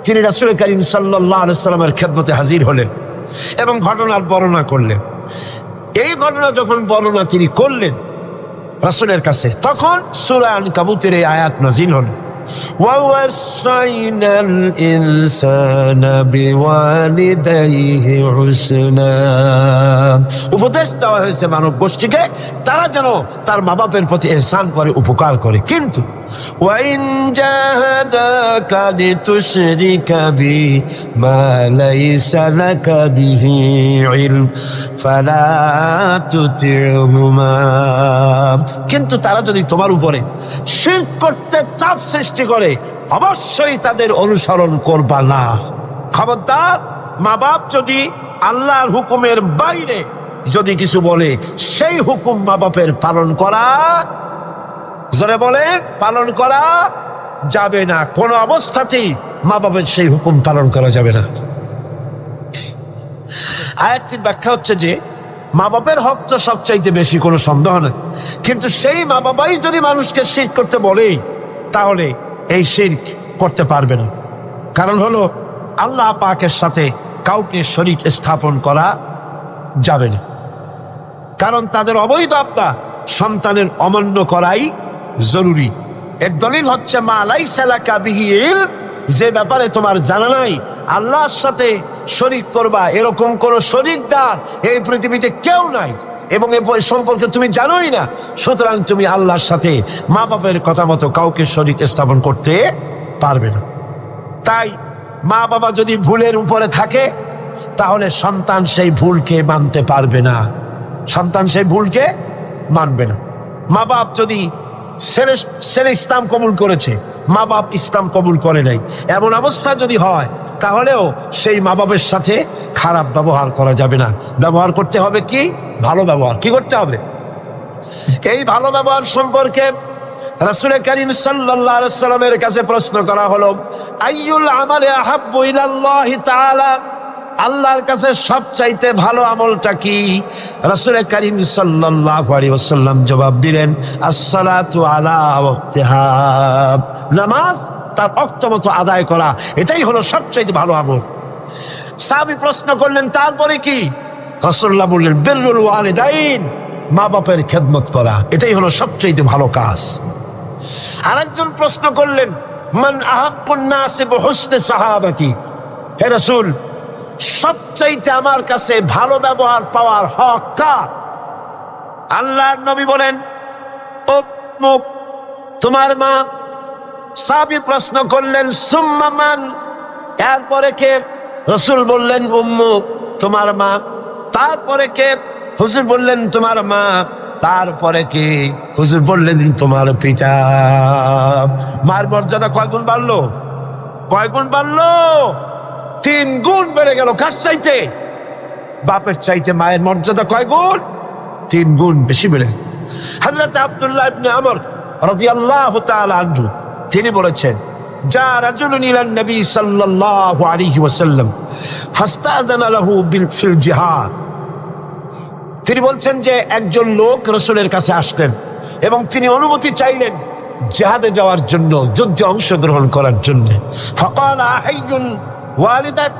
তিনি রাসূল করিম সাল্লাল্লাহু আলাইহি ওয়াসাল্লামের খেদমতে হাজির হলেন এবং ঘটনার বর্ণনা করলেন। এই ঘটনা যখন বর্ণনা তিনি করলেন রাসূলের কাছে, তখন সূরা আনকাবুতের এই আয়াত নাযিল হল, وَوَصَّيْنَا الْإِنسَانَ بِوَالِدَيْهِ حُسْنًا। উপদেশ দেওয়া হয়েছে মানব গোষ্ঠীকে তারা যেন তার মা বাপের প্রতি ইহসান করে, উপকার করে। কিন্তু وَإِنْ جَاهَدَاكَ لِتُشْرِكَ بِي مَا لَيْسَ لَكَ بِهِ عِلْمٌ فَلَا تُطِعْهُمَا। কিন্তু তারা যদি তোমার উপরে শিরক করতে চাপ সৃষ্টি করে, অবশ্যই তাদের অনুসরণ করবা না। খবরদার, মা বাপ যদি আল্লাহর হুকুমের বাইরে যদি কিছু বলে, সেই হুকুম মা বাপের পালন করা, জোরে বলে, পালন করা যাবে না। কোনো অবস্থাতেই মা বাপের সেই হুকুম পালন করা যাবে না। আয়াতটির ব্যাখ্যা হচ্ছে যে মা বাপের হক তো সবচাইতে বেশি, কোনো সন্দেহ নেই, কিন্তু সেই মা বাবাই যদি মানুষকে শিরক করতে বলে তাহলে এই শিরক করতে পারবে না। কারণ হলো আল্লাহ পাকের সাথে কাউকে শরীক স্থাপন করা যাবে না, কারণ তাদের অবৈধ আব্বা সন্তানের অমান্য করাই জরুরি। এর দলিল হচ্ছে মা লাইসা লাকা বিহি ইলম, যে ব্যাপারে তোমার জানা নাই আল্লাহর সাথে শরীক করবা এরকম কোন শরীকদার এই পৃথিবীতে কেউ নাই, এবং এ সম্পর্কে তুমি জানোই না, সুতরাং তুমি আল্লাহর সাথে মা বাপের কথা মতো কাউকে শরীক স্থাপন করতে পারবে না। তাই মা বাবা যদি ভুলের উপরে থাকে তাহলে সন্তান সেই ভুলকে মানতে পারবে না, সন্তান সেই ভুলকে মানবে না। মা বাপ যদি ছেলে ইসলাম কবুল করেছে, মা বাপ ইসলাম কবুল করে নাই, এমন অবস্থা যদি হয় তাহলেও সেই মা বাপের সাথে খারাপ ব্যবহার করা যাবে না। ব্যবহার করতে হবে কি? ভালো ব্যবহার। কি করতে হবে? এই ভালো ব্যবহার সম্পর্কে রাসূল করিম সাল্লাল্লাহু আলাইহি ওয়াসাল্লামের কাছে প্রশ্ন করা হলো, আইয়ুল আমালি আহাব্বু ইলাল্লাহি তাআলা, আল্লাহর কাছে সবচাইতে ভালো আমলটা কি? রাসূল করিম সাল্লাল্লাহু আলাইহি ওয়াসাল্লাম জবাব দিলেন, আসসালাতু আলা ওয়াক্তিহা, নামাজ তার ওয়াক্ত মতো আদায় করা, এটাই হলো সবচাইতে ভালো আমল। সাহাবী প্রশ্ন করলেন, তারপরে কি? রাসূলুল্লাহ বললেন, বিররুল ওয়ালিদাইন, মা বাপের খেদমত করা, এটাই হলো সবচাইতে ভালো কাজ। আরেকজন প্রশ্ন করলেন, মান আহাব্বুন নাস বিহুসনি সাহাবাতি, হে রাসূল সবচাইতে আমার কাছে ভালো ব্যবহার পাওয়ার হক কার? আল্লাহর নবী বলেন, উম্মুক, তোমার মা। সাহাবী প্রশ্ন করলেন, সুম্মা মান, এরপরে কে? রাসূল বললেন, উম্মুক, তোমার মা। তারপরে কে? হুজুর বললেন, তোমার মা। তারপরে কে? হুজুর বললেন, তোমার পিতা। মার মর্যাদা কয় গুণ বাড়লো? কয় গুণ বাড়লো? 3 গুণ বেড়ে গেল। কার চাইতে? বাপের চাইতে মায়ের মর্যাদা কয় গুণ? 3 গুণ বেশি বেড়ে গেল। হযরত আব্দুল্লাহ ইবনে আমর রাদিয়াল্লাহু তাআলা আনহু তিনি বলেছেন, যা রাজুলুন ইলান নবী সাল্লাল্লাহু আলাইহি ওয়াসাল্লাম ফাস্তাযানা লাহু ফিল জিহাদ, তিনি বলছেন যে একজন লোক রাসূলের কাছে আসলেন এবং তিনি অনুমতি চাইলেন জিহাদে যাওয়ার জন্য, যুদ্ধে অংশগ্রহণ করার জন্য। ফাকালা আহাইয়ুন ওয়ালিদাক,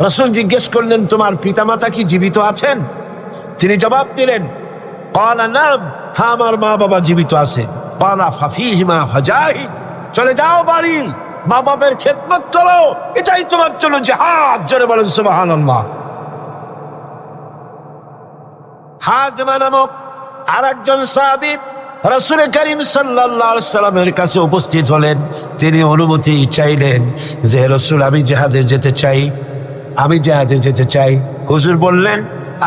রাসূল জিজ্ঞেস করলেন, তোমার পিতামাতা কি জীবিত আছেন? তিনি জবাব দিলেন, ক্বালা নাম, হ্যাঁ আমার মা বাবা জীবিত আছে। ক্বালা ফাফিহিমা ফাজাহিদ, চলে যাও বাড়ি, মা বাবার খেদমত করো, এটাই তোমার জন্য জিহাদ। জোরে বলেন সুবহানাল্লাহ। হাজমা নামক আরেকজন সাহাবী রাসূল করিম সাল্লাল্লাহু আলাইহি ওয়াসাল্লামের কাছে উপস্থিত হলেন। তিনি অনুমতি চাইলেন যে রাসূল আমি জিহাদে যেতে চাই, আমি জিহাদে যেতে চাই। হুজুর বললেন,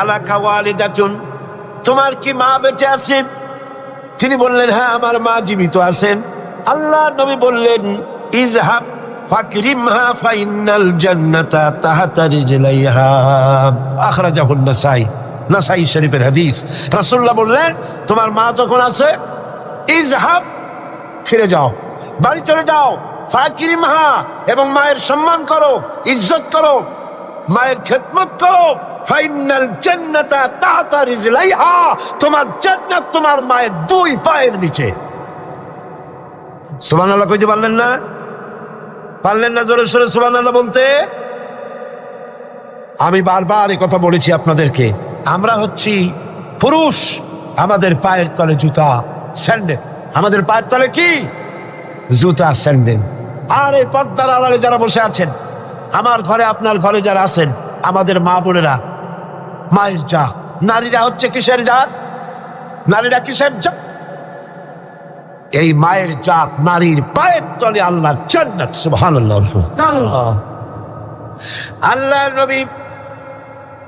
আলাকা ওয়ালিদাতুন, তোমার কি মা বেঁচে আছেন? তিনি বললেন, হ্যাঁ আমার মা জীবিত আছেন। আল্লাহর নবী বললেন, ইযহাব ফাকরিমহা ফাইন্নাল জান্নাতা তাহতা রিজলাইহা, আখরাজাহুন নাসাই, নাসাই শরীফের হাদিস। রাসূলুল্লাহ বললেন, তোমার মা যখন আছে, ইযহাব, ফিরে যাও, বাড়ি চলে যাও, ফাকরিমহা, এবং মায়ের সম্মান করো, ইজ্জত করো, মায়ের খেদমত করো, ফাইনাল জান্নাতা তাহতা রিজলাইহা, তোমার জান্নাত তোমার মায়ের 2 পায়ের নিচে। সুবহানাল্লাহ কইতে পারলেন না? পারলেন না জোরে সোরে সুবহানাল্লাহ বলতে? আমি বারবার এই কথা বলেছি আপনাদেরকে, আমরা হচ্ছি পুরুষ, আমাদের পায়ের তলে জুতা, স্যান্ডেল। আমাদের পায়ের তলে কি? জুতা, স্যান্ডেল। আর এই পর্দার আড়ালে যারা বসে আছেন, আমার ঘরে আপনার ঘরে যারা আছেন, আমাদের মা বোনেরা, মায়ের জাত। নারীরা হচ্ছে কিসের জাত? নারীরা কিসের জাত? এই মায়ের জাত নারীর পায়ের তলে আল্লাহর জান্নাত। সুবহানাল্লাহ। আল্লাহর নবী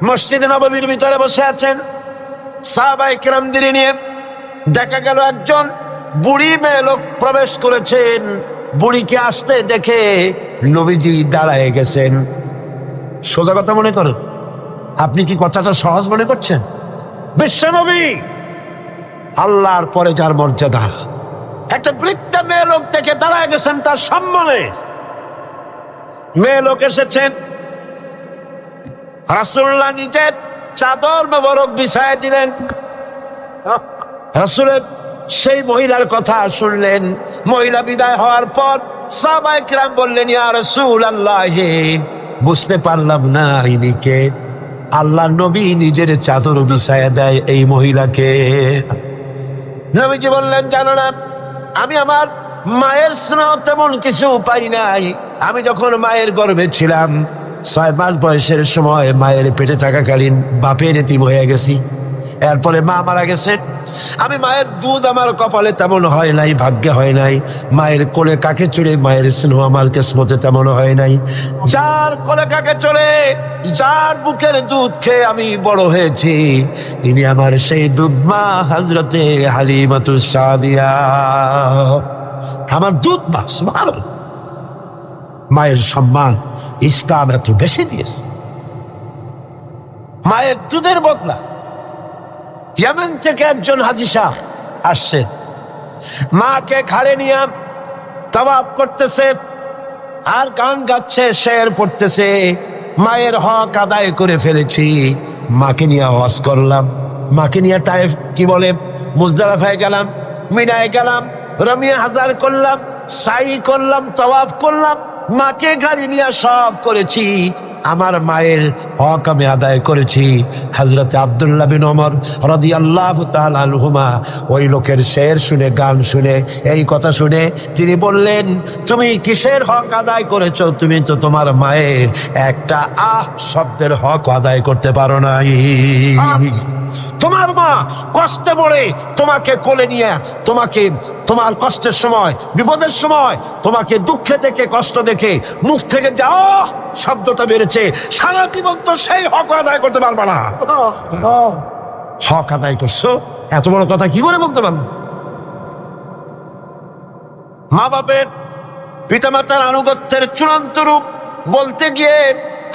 মসজিদে নববীর ভিতরে বসে আছেন, সাহাবায়ে কেরামদের নিয়ে। দেখা গেল একজন বুড়ি মেয়ে লোক প্রবেশ করেছেন। বুড়িকে আসতে দেখে নবীজি দাঁড়ায় গেছেন। সোজা কথা মনে করুন, আপনি কি কথাটা সহজ মনে করছেন? বিশ্বনবী, আল্লাহর পরে যার মর্যাদা, একটা বৃদ্ধা মেয়ে লোক দেখে দাঁড়ায় গেছেন তার সম্মানে। মেয়ে লোক এসেছেন, রাসূলুল্লাহ নিজের চাদর মোবারক বিছায় দিলেন। রাসূলের সেই মহিলার কথা শুনলেন। মহিলা বিদায় হওয়ার পর সাহাবায়ে কিরাম বললেন, ইয়া রাসূলুল্লাহ, বুঝতে পারলাম না ইনি কে। আল্লাহ নবী নিজের চাদর বিছায় দেয় এই মহিলাকে। নবীজি বললেন, জানো না, আমি আমার মায়ের স্নেহ তেমন কিছু পাই নাই। আমি যখন মায়ের গর্ভে ছিলাম, 6 মাস বয়সের সময় মায়ের পেটে থাকাকালীন বাপের এতিম হয়ে গেছি। এরপরে মা মারা গেছে। আমি মায়ের দুধ আমার কপালে তেমন হয় নাই, ভাগ্যে হয় নাই। মায়ের কোলে কাকে চড়ে মায়ের স্নেহ আমার কিসমতে তেমন হয় নাই। যার কোলে কাকে চড়ে, যার বুকের দুধ খেয়ে আমি বড় হয়েছি, ইনি আমার সেই দুধ মা হযরতে হালিমাতুস সাদিয়া, আমার দুধ মা। সুবহানাল্লাহ, মায়ের সম্মান ইসলাম এত বেশি দিয়েছে। মায়ের দুধের বদলা ইয়েমেন থেকে একজন হাজী সাহেব আসছে, মাকে ঘাড়ে নিয়ে তাওয়াফ করতেছে আর গান গাচ্ছে, শের পড়তেছে, মায়ের হক আদায় করে ফেলেছি, মাকে নিয়ে হজ করলাম, মাকে নিয়ে তায়েফ কি বলে মুজদালিফায় গেলাম, মিনায় গেলাম, রমিয়া হাজার করলাম, সাই করলাম, তাওয়াফ করলাম, মাকে গাড়ি নিয়ে সব করেছি, আমার মায়ের হক আমি আদায় করেছি। হযরত আব্দুল্লাহ বিন ওমর রাদিয়াল্লাহু তাআলা আনহুমা ওই লোকের শের শুনে, গান শুনে, এই কথা শুনে তিনি বললেন, তুমি কিসের হক আদায় করেছো? তুমি তো তোমার মায়ের একটা আহ শব্দের হক আদায় করতে পারো নাই। তোমার মা কষ্টে পড়ে তোমাকে কোলে নিয়ে, তোমাকে তোমার কষ্টের সময়, বিপদের সময়, তোমাকে দুঃখে দেখে, কষ্ট দেখে মুখ থেকে যাও শব্দটা বেড়েছে, সারা জীবন তো সেই হক আদায় করতে পারবা না। হক আদায় করছো, এত বড় কথা কি করে বলতে পারবো? মা বাপের, পিতামাতার আনুগত্যের চূড়ান্ত রূপ বলতে গিয়ে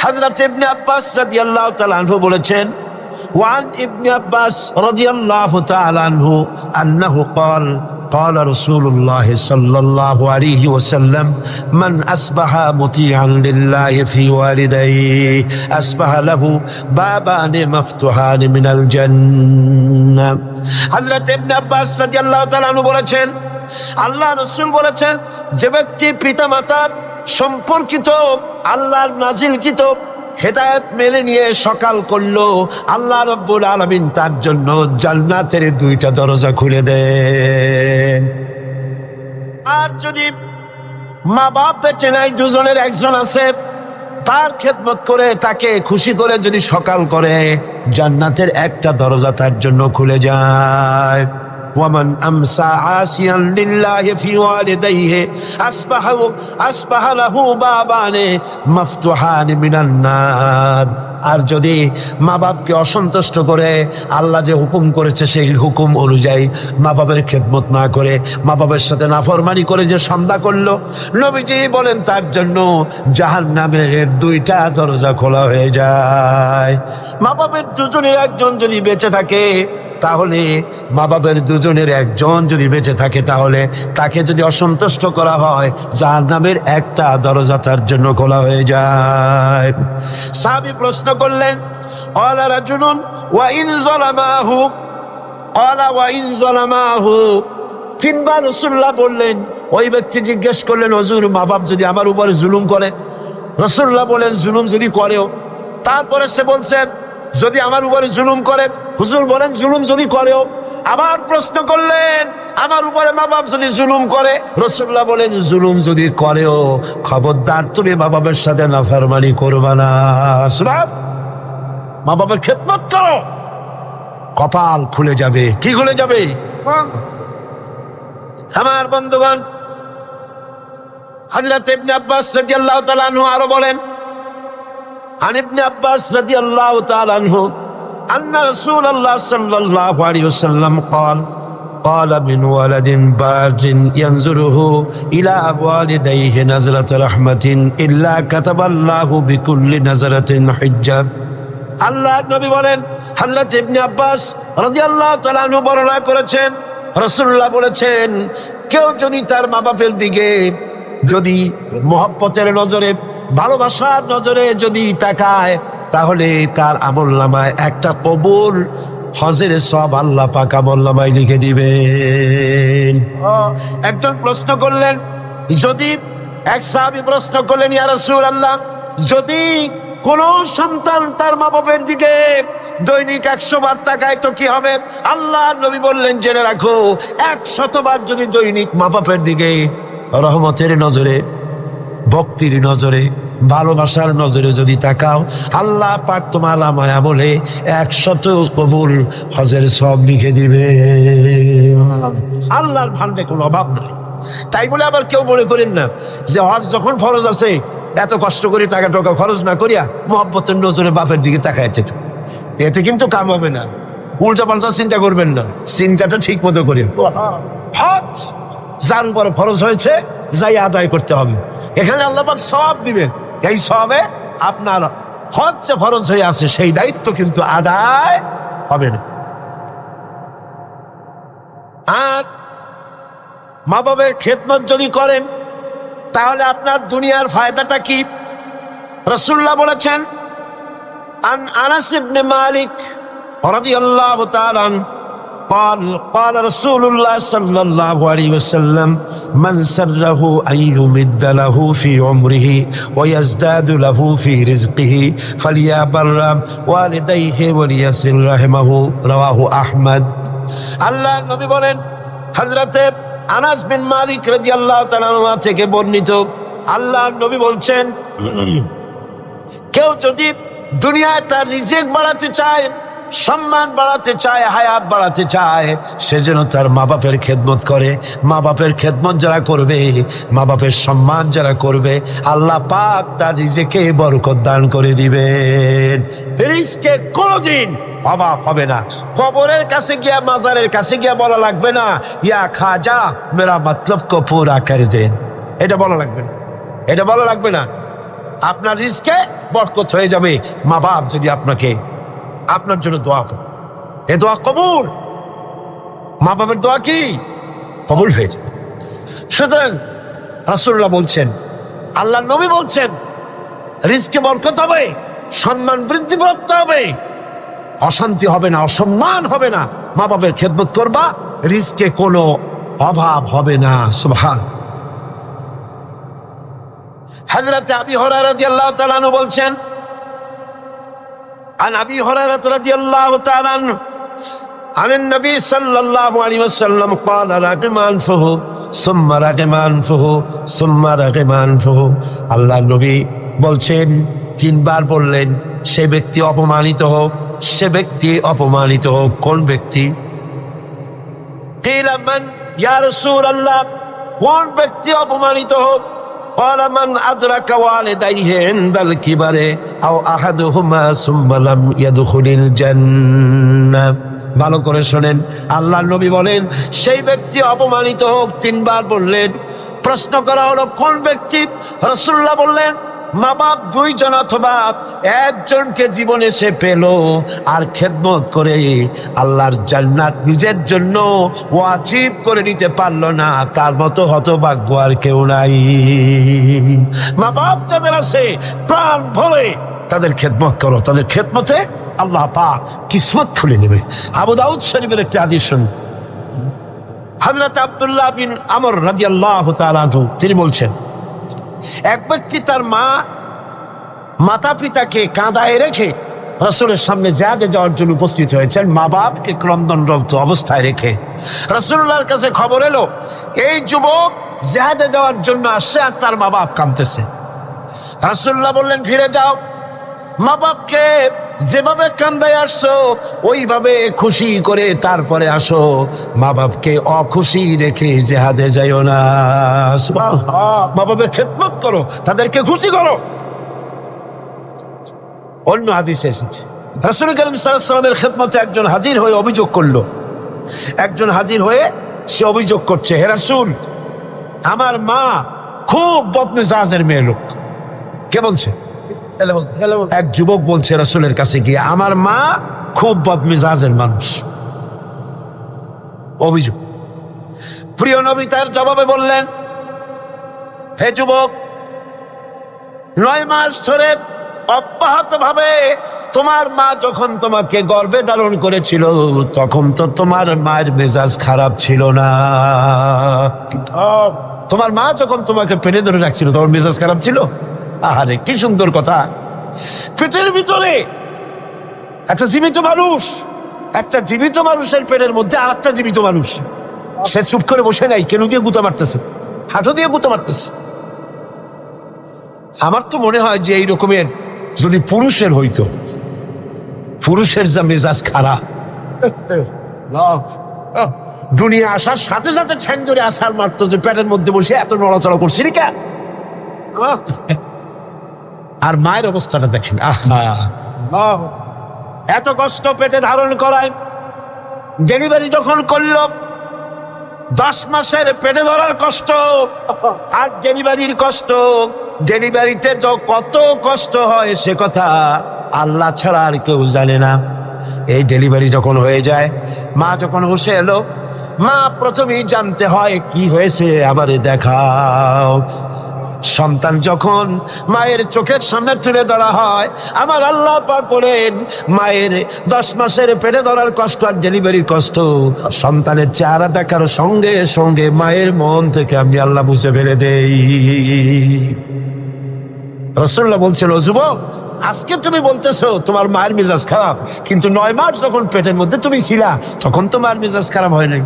হযরত ইবনে আব্বাস রাদিয়াল্লাহু তাআলা আনহু বলেছেন, وعن ابن عباس رضي الله تعالى عنه أنه قال قال رسول الله صلى الله عليه وسلم من أصبح مطيعا لله في والديه أصبح له بابان مفتوحان من الجنة. হযরত ইবনে আব্বাস রাদিয়াল্লাহু তাআলা আনহু বলেছেন, আল্লাহ রাসূল বলেছেন, যে ব্যক্তি পিতামাতার সম্পর্কিত আল্লাহর নাজিলকৃত হেদায়েত মেনে নিয়ে সকাল করলো, আল্লাহ রাব্বুল আলামিন তার জন্য জান্নাতের 2টা দরজা খুলে দেন। আর যদি মা বাপ বেঁচে নাই, দুজনের একজন আছে, তার খেদমত করে, তাকে খুশি করে যদি সকাল করে, জান্নাতের 1টা দরজা তার জন্য খুলে যায়। ومن أمسى عاصيا لله في والديه أصبح له بابان مفتوحان من النار. আর যদি মা বাপকে অসন্তুষ্ট করে, আল্লাহ যে হুকুম করেছে সেই হুকুম অনুযায়ী মা বাবার খেদমত না করে, মা বাবার সাথে নাফরমানি করে যে সন্ধ্যা করলো, নবীজি বলেন তার জন্য জাহান্নামের 2টা দরজা খোলা হয়ে যায়। মা বাবার দুজনের একজন যদি বেঁচে থাকে, তাহলে মা বাবার দুজনের একজন যদি বেঁচে থাকে, তাহলে তাকে যদি অসন্তুষ্ট করা হয়, জাহান্নামের 1টা দরজা তার জন্য খোলা হয়ে যায়। সাহাবী প্রশ্ন করলেন, قال رجل وإن ظلمه قال وإن ظلمه। 3বার রাসূলুল্লাহ বললেন, ওই ব্যক্তি জিজ্ঞেস করলেন, হুজুর, মা বাপ যদি আমার উপরে জুলুম করে? রাসূলুল্লাহ বলেন, জুলুম যদি করেও? তারপরে সে বলছেন, যদি আমার উপরে জুলুম করে? হুজুর বলেন, জুলুম যদি করেও? আবার প্রশ্ন করলেন, আমার উপরে মা বাপ যদি জুলুম করে? রাসূলুল্লাহ বলেন, জুলুম যদি করেও, খবরদার তুমি মা বাবার সাথে নাফরমানি করবে না। সুবহান, মা বাবার খেদমত করো, কপাল খুলে যাবে। কি খুলে যাবে? আমার বন্ধুগণ, হযরত ইবনে আব্বাস রাদিয়াল্লাহু তাআলা আনহু আরো বলেন, عن ابن عباس رضي الله تعالى عنه أن رسول الله صلى الله عليه وسلم قال من ولد بار ينظره إلى والديه نظرة رحمة إلا كتب الله بكل نظرة حجة. আল্লাহ নবী বলেন, হযরত ইবনে আব্বাস রাদিয়াল্লাহু তাআলা আনহু বর্ণনা করেছেন, রাসূলুল্লাহ বলেছেন, কেউ যদি তার মা বাপের দিকে যদি মহব্বতের নজরে, ভালোবাসার নজরে যদি তাকায়, তাহলে তার আমল নামায় একটা কবুল হজের সব আল্লাহ পাক আমল নামায় লিখে দিবেন। একজন প্রশ্ন করলেন, যদি এক সাহাবী প্রশ্ন করলেন, ইয়া রাসূলুল্লাহ, যদি কোন সন্তান তার মা বাবার দিকে দৈনিক 100 বার তাকায় তো কি হবে? আল্লাহ নবী বললেন, জেনে রাখো 100 বার যদি দৈনিক মা বাপের দিকে রহমতের নজরে, ভক্তির নজরে, ভালোবাসার নজরে যদি তাকাও, আল্লাহ পাক তোমার আমায় বলে 100 কবুল হজের সব লিখে দিবে। আল্লাহর ভান্ডে কোনো অভাব নাই। তাই বলে আবার কেউ মনে করেন না যে হজ যখন ফরজ আছে এত কষ্ট করে টাকা টাকা খরচ না করিয়া মোহাব্বতের নজরে বাপের দিকে তাকায়, এতে কিন্তু কাম হবে না। উল্টা পাল্টা চিন্তা করবেন না, চিন্তাটা ঠিক মতো করেন। হজ যার উপর ফরজ হয়েছে যাই আদায় করতে হবে, এখানে আল্লাহ পাক সওয়াব দিবেন। এই সওয়াবে আপনার হজ যে ফরজ হয়ে আছে সেই দায়িত্ব কিন্তু আদায় হবে না। আর মা বাবার খেদমত যদি করেন তাহলে আপনার দুনিয়ার ফায়দাটা কি? রাসূলুল্লাহ বলেছেন, আন আনাস ইবনে মালিক রাদিয়াল্লাহু তাআলা قال قال رسول الله صلى الله عليه وسلم من سره أن يمد له في عمره ويزداد له في رزقه فليبر والديه وليصل رحمه رواه أحمد। আল্লাহ নবী বলেন, হযরতে আনাস বিন মালিক রাদিয়াল্লাহু তাআলা থেকে বর্ণিত, আল্লাহ নবী বলছেন, কেউ যদি দুনিয়ায় তার রিজিক বাড়াতে চায়, সম্মান বাড়াতে চায়, হায়াত বাড়াতে চায়, সে যেন তার মা বাপের খেদমত করে। মা বাপের খেদমত যারা করবে, মা বাপের সম্মান যারা করবে, আল্লাহ পাক তার রিজিকে বরকত দান করে দিবেন। রিজকে কোনোদিন অভাব হবে না। কবরের কাছে গিয়া, মাজারের কাছে গিয়া বলা লাগবে না, ইয়া খাজা মেরা মতলব কো পুরা করে দেন, এটা বলা লাগবে না, এটা বলা লাগবে না। আপনার রিজকে বরকত হয়ে যাবে মা বাপ যদি আপনাকে, আপনার জন্য দোয়া করে। এ দোয়া কবুল, মা বাবার দোয়া কি কবুল হয়ে যাবে। সুতরাং রাসূলুল্লাহ বলছেন, আল্লাহ নবী বলছেন, রিজকে বরকত হবে, সম্মান বৃদ্ধি করতে হবে, অশান্তি হবে না, অসম্মান হবে না। মা বাবার খেদমত করবা, রিজকে কোনো অভাব হবে না। সুবহান। হযরত আবী হুরায়রা রাদিয়াল্লাহু তাআলা আনহু বলছেন, عن أبي هريرة رضي الله تعالى عنه عن النبي صلى الله عليه وسلم قال رغم أنفه ثم رغم أنفه ثم رغم أنفه। আল্লাহ নবী বলছেন, 3 বার বললেন, সে ব্যক্তি অপমানিত হোক, সে ব্যক্তি অপমানিত হোক। কোন ব্যক্তি? قيل من يا رسول الله, কোন ব্যক্তি অপমানিত হোক? قال من أدرك والديه عند الكبر أو أحدهما ثم لم يدخل الجنة। ভালো করে শোনেন, আল্লাহ নবী বলেন, সেই ব্যক্তি অপমানিত হোক। 3 বার বললেন। প্রশ্ন করা হলো, কোন ব্যক্তি? রাসূলুল্লাহ বললেন, মা বাপ 2 জন অথবা একজনকে জীবনে সে পেল আর খেদমত করে আল্লাহর জান্নাত নিজের জন্য ওয়াজিব করে নিতে পারলো না, তার মতো হতভাগ্য আর কেউ নাই। মা বাপ যাদের আছে প্রাণ ভরে তাদের খেদমত করো, তাদের খেদমতে আল্লাহ পাক কিসমত খুলে দেবে। আবু দাউদ শরীফের একটি হাদিস শুনুন। হযরত আব্দুল্লাহ বিন আমর রাদিয়াল্লাহু তাআলা আনহু তিনি বলছেন, এক ব্যক্তি তার মাতা পিতাকে কাঁদায় রেখে রাসূলের সামনে জিহাদে যাওয়ার জন্য উপস্থিত হয়েছেন, মা বাপকে ক্রন্দনরত অবস্থায় রেখে। রাসূলুল্লাহর কাছে খবর এলো, এই যুবক জিহাদে যাওয়ার জন্য আসছে আর তার মা বাপ কাঁদতেছে। রাসূলুল্লাহ বললেন, ফিরে যাও, মা বাপকে যেভাবে কান্দায় আসছো ওইভাবে খুশি করে তারপরে আসো, মা বাপকে অখুশি রেখে জিহাদে যাইও না। মা বাপের খেদমত করো, তাদেরকে খুশি করো। অন্য হাদিসে এসেছে, রাসূল কারীম সাল্লাল্লাহু আলাইহি ওয়াসাল্লামের খেদমতে একজন হাজির হয়ে অভিযোগ করলো। একজন হাজির হয়ে সে অভিযোগ করছে, হে রাসূল, আমার মা খুব বদমেজাজের মেয়ে লোক। কে বলছে? এক যুবক বলছে রাসূলের কাছে গিয়ে, আমার মা খুব বদমেজাজের মানুষ। অভিযোগ। প্রিয় নবী তার জবাবে বললেন, হে যুবক, 9 মাস ধরে অব্যাহত ভাবে তোমার মা যখন তোমাকে গর্ভে ধারণ করেছিল তখন তো তোমার মায়ের মেজাজ খারাপ ছিল না। তোমার মা যখন তোমাকে পেটে ধরে রাখছিল তোমার মেজাজ খারাপ ছিল? আহারে কি সুন্দর কথা। পেটের ভিতরে একটা জীবিত মানুষ, একটা জীবিত মানুষের পেটের মধ্যে আর একটা জীবিত মানুষ, সে চুপ করে বসে নাই, কেন দিয়ে গুঁতো মারতেছে, হাঁটু দিয়ে গুঁতো মারতেছে। আমার তো মনে হয় যে এই রকমের যদি পুরুষের হইতো, পুরুষের যা মেজাজ খারাপ, দুনিয়া আসার সাথে সাথে ঠ্যাং ধরে আসার মারতো যে পেটের মধ্যে বসে এত নড়াচড়া করছি কেন। আর মায়ের অবস্থাটা দেখেন, এত কষ্ট পেটে ধারণ করায়, ডেলিভারি যখন করলো 10 মাসের পেটে ধরার কষ্ট আর ডেলিভারির কষ্ট, ডেলিভারিতে তো কত কষ্ট হয় সে কথা আল্লাহ ছাড়া আর কেউ জানে না। এই ডেলিভারি যখন হয়ে যায়, মা যখন বসে এলো, মা প্রথমেই জানতে হয় কি হয়েছে, আমারে দেখাও। সন্তান যখন মায়ের চোখের সামনে তুলে ধরা হয়, আমার আল্লাহ পাক বলেন মায়ের 10 মাসের পেটে ধরার কষ্ট আর ডেলিভারির কষ্ট সন্তানের চেহারা দেখার সঙ্গে সঙ্গে মায়ের মন থেকে আমি আল্লাহ মুছে ফেলে দেই। রাসূলুল্লাহ বলছিল, যুবক আজকে তুমি বলতেছো তোমার মায়ের মেজাজ খারাপ, কিন্তু 9 মাস যখন পেটের মধ্যে তুমি ছিলা তখন তোমার মেজাজ খারাপ হয় নাই।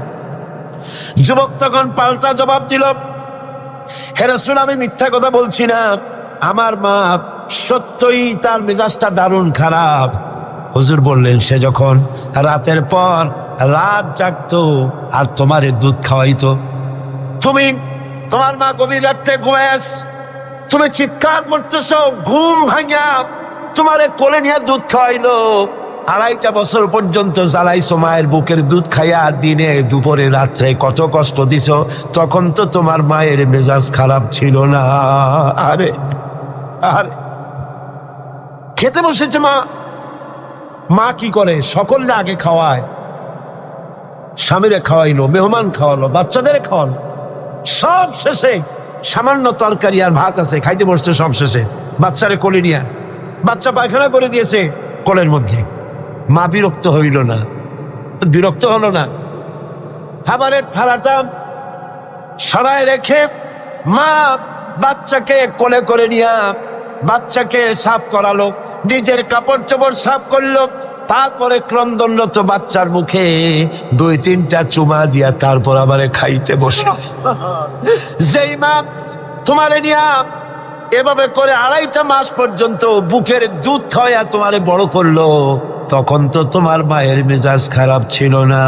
যুবক তখন পাল্টা জবাব দিল, হে রাসূল আমি মিথ্যা কথা বলছি না, আমার মা সত্যই তার মেজাজটা দারুণ খারাপ। হুজুর বললেন, সে যখন রাতের পর রাত জাগতো আর তোমারে দুধ খাওয়াইতো, তুমি তোমার মা গভীর রাতে ঘুমাস, তুমি চিৎকার করতেছ, ঘুম ভাঙা তোমারে কোলে নিয়ে দুধ খাওয়াইলো, 2.5 বছর পর্যন্ত জ্বালাইছো মায়ের বুকের দুধ খাইয়া, দিনে দুপুরে রাত্রে কত কষ্ট দিছো, তখন তো তোমার মায়ের মেজাজ খারাপ ছিল না। আরে আরে খেতে বসেছে মা, মা কি করে, সকলকে আগে খাওয়ায়, স্বামীরে খাওয়াইলো, মেহমান খাওয়ালো, বাচ্চাদের খাওয়ালো, সব শেষে সামান্য তরকারি আর ভাত আছে, খাইতে বসছে সব শেষে, বাচ্চারে কোলে নিয়ে, বাচ্চা পায়খানা করে দিয়েছে কোলের মধ্যে। মা বিরক্ত হইল না, বিরক্ত হলো না, খাবারের থালাটা সরায় রেখে মা বাচ্চাকে কোলে করে নিয়ে বাচ্চাকে সাফ করালো, নিজের কাপড় চোপড় সাফ করলো, তারপরে ক্রন্দনরত বাচ্চার মুখে 2-3টা চুমা দিয়া তারপর আবার খাইতে বসলো। যেই মা তোমারে নিয়া এভাবে করে 2.5 মাস পর্যন্ত বুকের দুধ খাওয়া তোমারে বড় করলো, তখন তো তোমার মায়ের মেজাজ খারাপ ছিল না।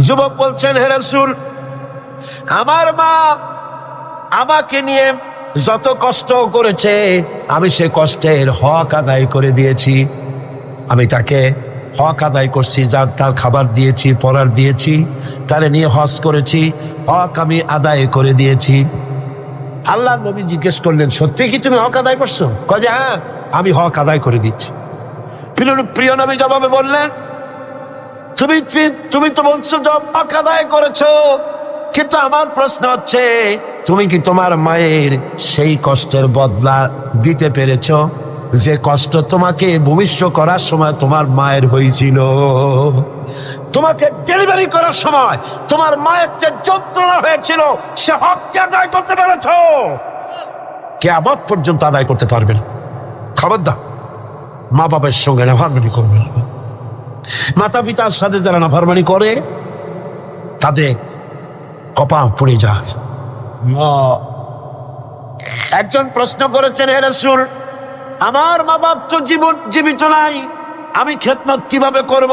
যুবক বলছেন, হে রাসূল আমার মা আমাকে নিয়ে যত কষ্ট করেছে আমি সে কষ্টের হক আদায় করে দিয়েছি, আমি তাকে হক আদায় করছি, যার তার খাবার দিয়েছি, পরার দিয়েছি, তারে নিয়ে হজ করেছি, হক আমি আদায় করে দিয়েছি। আল্লাহ নবী জিজ্ঞেস করলেন, সত্যি কি তুমি হক আদায় করছো? কয় যে হ্যাঁ আমি হক আদায় করে দিচ্ছি। প্রিয় নবী জবাবে বললেন, তুমি তো বলছো হক আদায় করেছো, কিন্তু আমার প্রশ্ন হচ্ছে তুমি কি তোমার মায়ের সেই কষ্টের বদলা দিতে পেরেছো যে কষ্ট তোমাকে ভূমিষ্ঠ করার সময় তোমার মায়ের হয়েছিল? তোমাকে ডেলিভারি করার সময় তোমার মায়ের যে যন্ত্রণা হয়েছিল সে হক কি আদায় করতে পেরেছো? কিয়ামত পর্যন্ত আদায় করতে পারবেন। খবরদার মা বাবার সঙ্গে নাফরমানি করবেন। মাতা পিতার সাথে যারা নাফরমানি করে তাদের কপাল পুড়ে যায়। একজন প্রশ্ন করেছেন, হে রাসূল আমার মা বাপ তো জীবিত নাই, আমি খেদমত কিভাবে করব,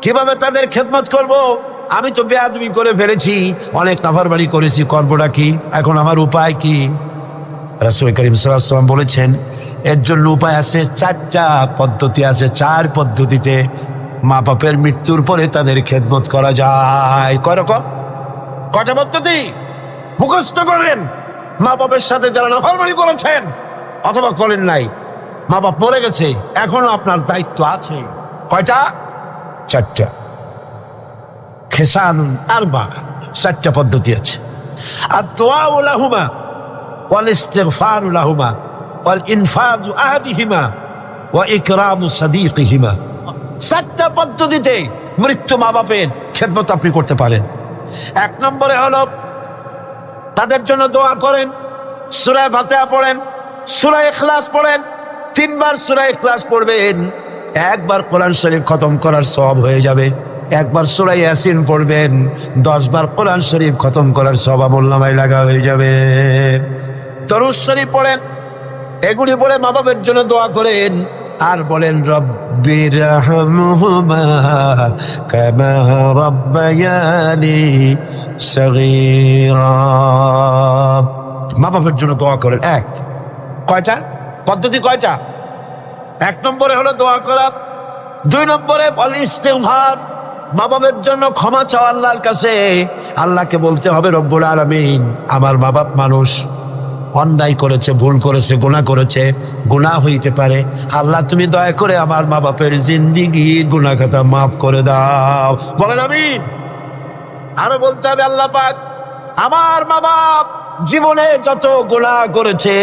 কিভাবে তাদের খেদমত করব? আমি তো বেয়াদবি করে ফেলেছি, অনেক নাফরমানি করেছি, করবোটা কি? এখন আমার উপায় কি? রাসূল করিম সাল্লাল্লাহু আলাইহি ওয়াসাল্লাম বলেছেন, এর জন্য উপায় আছে, 4টা পদ্ধতি আছে। 4 পদ্ধতিতে মা বাপের মৃত্যুর পরে তাদের খেদমত করা যায়। কয় রকম? কয়টা পদ্ধতি? মুখস্থ করেন। মা বাপের সাথে যারা নাফরমানি করেছেন অথবা করেন নাই, মা বাপ মরে গেছে, এখনো আপনার দায়িত্ব আছে। কয়টা? 4টা। খেসানুন আরবা, 4টা পদ্ধতি আছে। আর দোয়া লাহুমা ওয়াল ইস্তিগফারু লাহুমা, ওয়াল ইনফাযু আহাদিহিমা ওয়া ইকরামু সাদীকিহিমা। 4টা পদ্ধতিতে মৃত্যু মা বাপের খেদমত আপনি করতে পারেন। 1 নম্বরে হলো তাদের জন্য দোয়া করেন, সূরা ফাতিহা পড়েন, সূরা ইখলাস পড়েন। 3 বার সূরা ইখলাস পড়বেন, 1 বার কোরআন শরীফ খতম করার সওয়াব হয়ে যাবে। 1 বার সূরা ইয়াসিন পড়বেন, 10 বার কোরআন শরীফ খতম করার সওয়াব আমলনামায় লাগা হয়ে যাবে। দরুদ শরীফ পড়েন, এগুলি পড়ে মা বাবার জন্য দোয়া করেন, আর বলেন রব্বিরহামহুমা কামা রাব্বায়ানি সগীরা। মা বাবার জন্য দোয়া করেন। কয়টা পদ্ধতি? কয়টা? 1 নম্বরে হলো দোয়া করা। 2 নম্বরে ইস্তিগফার, মা বাবার জন্য ক্ষমা চাওয়া আল্লাহর কাছে। আল্লাহকে বলতে হবে, রব্বুল আলামিন, আমার মা বাপ মানুষ, অন্যায় করেছে, ভুল করেছে, গুনাহ করেছে, গুনাহ হইতে পারে। আল্লাহ তুমি দয়া করে আমার মা বাপের জিন্দেগি গুনাহ খাতা মাফ করে দাও। বলেন আমিন। আরো বলতে হবে, আল্লাহ পাক আমার মা বাপ জীবনে যত গুনাহ করেছে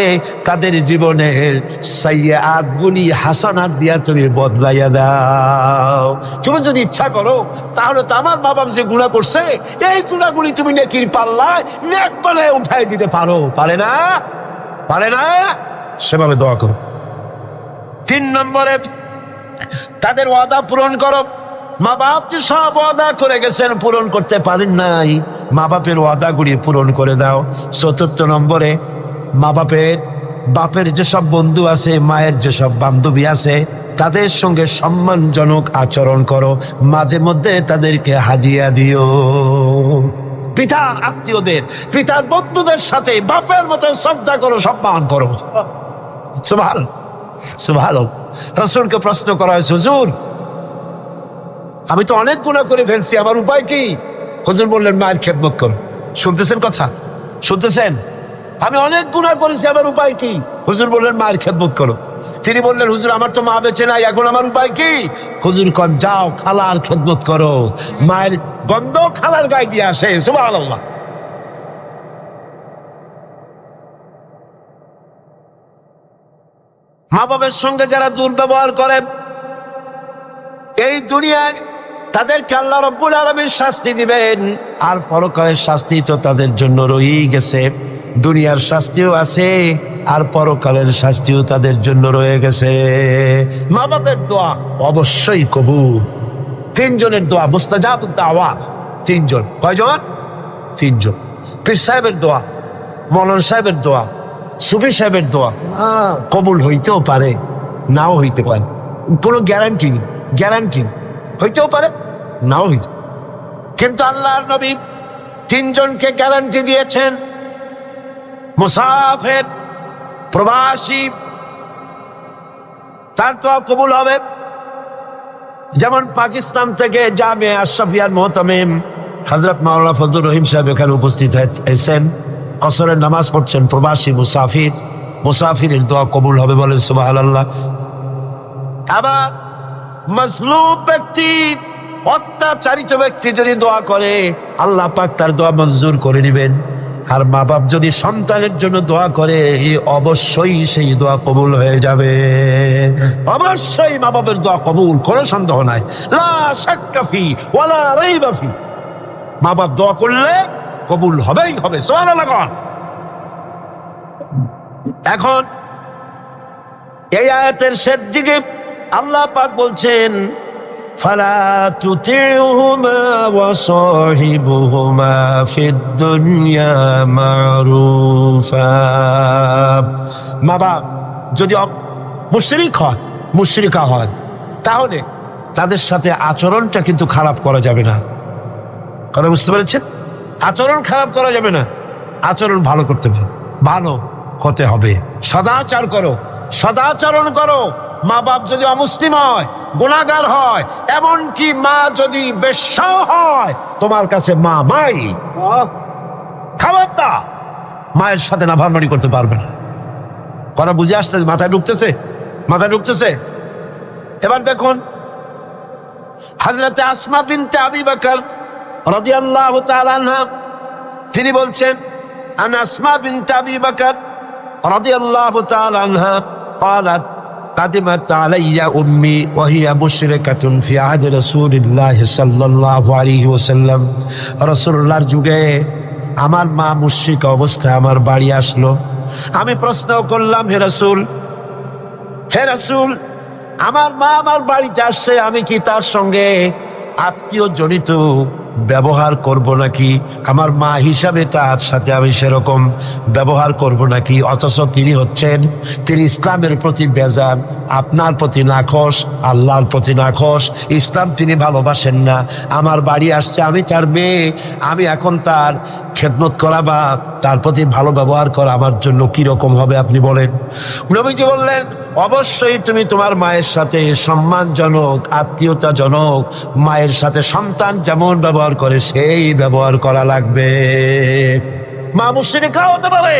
তাদের জীবনের সাইয়্যাত গুনি হাসানাত দিয়া তুমি বদলাইয়া দাও। তুমি যদি ইচ্ছা করো তাহলে তো আমার মা বাপ যে গুনাহ করছে এই গুনাহগুলি তুমি নেকির পাল্লায় নেক বলে উঠাই দিতে পারো। পারে না? পারে না? সেভাবে দোয়া করো। 3 নম্বরে তাদের ওয়াদা পূরণ করো। মা বাপ যে সব ওয়াদা করে গেছেন, পূরণ করতে পারেন নাই, মা বাপের ওয়াদাগুলি পূরণ করে দাও। 4 নম্বরে মা বাপের যেসব বন্ধু আছে, মায়ের যেসব বান্ধবী আছে, তাদের সঙ্গে সম্মানজনক আচরণ করো। মাঝে মধ্যে তাদেরকে হাদিয়া দিও। পিতার আত্মীয়দের, পিতার বন্ধুদের সাথে বাপের মতো শ্রদ্ধা করো, সম্মান করো। সুবহানাল্লাহ, সুবহানাল্লাহ। রাসূলকে প্রশ্ন করা হয়েছে, হুজুর আমি তো অনেক গুনাহ করে ফেলছি, আমার উপায় কি? হুজুর বললেন, মায়ের খেদমত করো। শুনতেছেন কথা? শুনতেছেন? আমি অনেক গুনাহ করেছি, আমার উপায় কি? হুজুর বললেন, মায়ের খেদমত করো। তিনি বললেন, হুজুর আমার তো মা বেঁচে নাই, এখন আমার উপায় কি? হুজুর কন, যাও খালার খেদমত করো, মায়ের গন্ধ খালার গায়ে দিয়ে আসে। সুবহানাল্লাহ। মা বাবার সঙ্গে যারা দুর্ব্যবহার করে এই দুনিয়ায় তাদেরকে আল্লাহ রাব্বুল আলামিন শাস্তি দিবেন, আর পরকালের শাস্তি তো তাদের জন্য রয়েই গেছে। দুনিয়ার শাস্তিও আছে আর পরকালের শাস্তিও তাদের জন্য রয়ে গেছে। মা বাপের দোয়া অবশ্যই কবুল। 3 জনের দোয়া মুস্তাজাবুদ দাওয়া। 3 জন। কয়জন? 3 জন। পীর সাহেবের দোয়া, মৌলানা সাহেবের দোয়া, সুফি সাহেবের দোয়া কবুল হইতেও পারে, নাও হইতে পারে। কোনো গ্যারান্টি হইতেও পারে, নাও হইতে। কিন্তু আল্লাহর নবী 3 জনকে গ্যারান্টি দিয়েছেন। মুসাফির, প্রবাসী, তার দোয়া কবুল হবে। যেমন পাকিস্তান থেকে জামিয়া আশরাফিয়ার মুহতামিম হযরত মাওলানা ফজলুর রহিম সাহেব এখানে উপস্থিত হয়েছেন, আসরের নামাজ পড়ছেন। প্রবাসী মুসাফিরের দোয়া কবুল হবে, বলেন সুবহানাল্লাহ। আবার মাজলুম ব্যক্তি, অত্যাচারিত ব্যক্তি যদি দোয়া করে, আল্লাহ পাক তার দোয়া মঞ্জুর করে নেবেন। আর মা বাপ যদি সন্তানের জন্য দোয়া করে, অবশ্যই সেই দোয়া কবুল হয়ে যাবে। অবশ্যই মা বাপের দোয়া কবুল, কোনো সন্দেহ নাই। লা শাক্কা ফি ওয়ালা রাইবা ফি। মা বাপ দোয়া করলে কবুল হবেই হবে। সুবহানাল্লাহ। এখন এই আয়াতের শেষ দিকে আল্লাহ পাক বলছেন, ফালা তুতিউহুমা ওয়া সাহিবুহুমা ফিদ দুনিয়া মারুফা। মা বাপ যদি মুশরিকা হয় তাহলে তাদের সাথে আচরণটা কিন্তু খারাপ করা যাবে না। কথা বুঝতে পেরেছেন? আচরণ খারাপ করা যাবে না, আচরণ ভালো করতে হবে, ভালো হতে হবে। সদাচার করো, সদাচরণ করো। মা বাপ যদি অমুসলিম হয়, গুনাহগার হয়, এমনকি মা যদি বেশ্যা হয়, তোমার কাছে মা মাই, খবরদার মায়ের সাথে নাফরমানি করতে পারবে না। কথা বুঝে আসছে? মাথায় ঢুকতেছে? এবার দেখুন, হযরত আসমা বিনতে আবি বকর রাদিয়াল্লাহু তাআলা আনহা, তিনি বলছেন, আনা আসমা বিনতে আবি বকর রাদিয়াল্লাহু তাআলা আনহা قالت قدمت علي أمي وهي مشركة في عهد رسول الله صلى الله عليه وسلم রাসূলুল্লাহর যুগে আমার মা মুশরিক অবস্থায় আমার বাড়ি আসলো। আমি প্রশ্ন করলাম, হে রাসূল, আমার মা আমার বাড়িতে আসছে, আমি কি তার সঙ্গে আত্মীয় জনিত ব্যবহার করব নাকি? আমার মা হিসাবে তার সাথে আমি সেরকম ব্যবহার করব নাকি? অথচ তিনি ইসলামের প্রতি বেজার, আপনার প্রতি নাখোশ, আল্লাহর প্রতি নাখোশ, ইসলাম তিনি ভালোবাসেন না। আমার বাড়ি আসছে, আমি তার মেয়ে, আমি এখন তার খেদমত করা বা তার প্রতি ভালো ব্যবহার করা আমার জন্য কি রকম হবে আপনি বলেন? নবীজি বললেন, অবশ্যই তুমি তোমার মায়ের সাথে সম্মানজনক, আত্মীয়তাজনক, মায়ের সাথে সন্তান যেমন ব্যবহার করে সেই ব্যবহার করা লাগবে। মা মুশরিকা হতে পারে,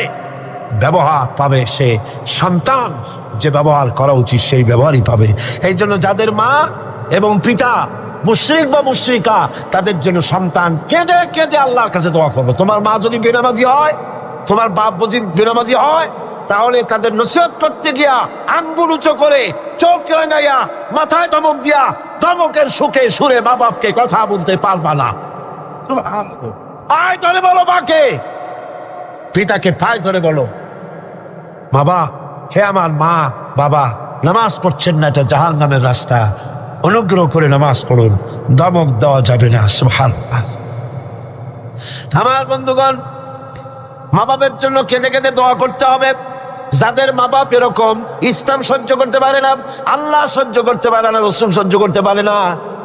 ব্যবহার পাবে সে সন্তান যে ব্যবহার করা উচিত সেই ব্যবহারই পাবে। এই জন্য যাদের মা এবং পিতা মুশরিক বা মুশরিকা, তাদের জন্য সন্তান কেঁদে কেঁদে আল্লাহর কাছে দোয়া করবে। তোমার মা যদি বেনামাজি হয়, তোমার বাপ যদি বেনামাজি হয়, তাহলে তাদের নসিহত করতে গিয়া আঙ্গুল উঁচু করে, চোখ নাইয়া, মাথায় ধমক দিয়া, ধমকের সুখে সুরে মা বাপকে কথা বলতে পারবা না। পায়ে ধরে বলো মাকে, পিতাকে পায়ে ধরে বলো, বাবা, হে আমার মা বাবা, নামাজ পড়ছেন না, এটা জাহান্নামের রাস্তা, অনুগ্রহ করে নামাজ পড়ুন। ধমক দেওয়া যাবে না। সুবহানাল্লাহ। আমার বন্ধুগণ, মা বাপের জন্য কেঁদে কেঁদে দোয়া করতে হবে। যাদের মা বাপ এরকম, ইসলাম সহ্য করতে পারে না, আল্লাহ সহ্য করতে পারে না, রাসূল সহ্য করতে পারে না,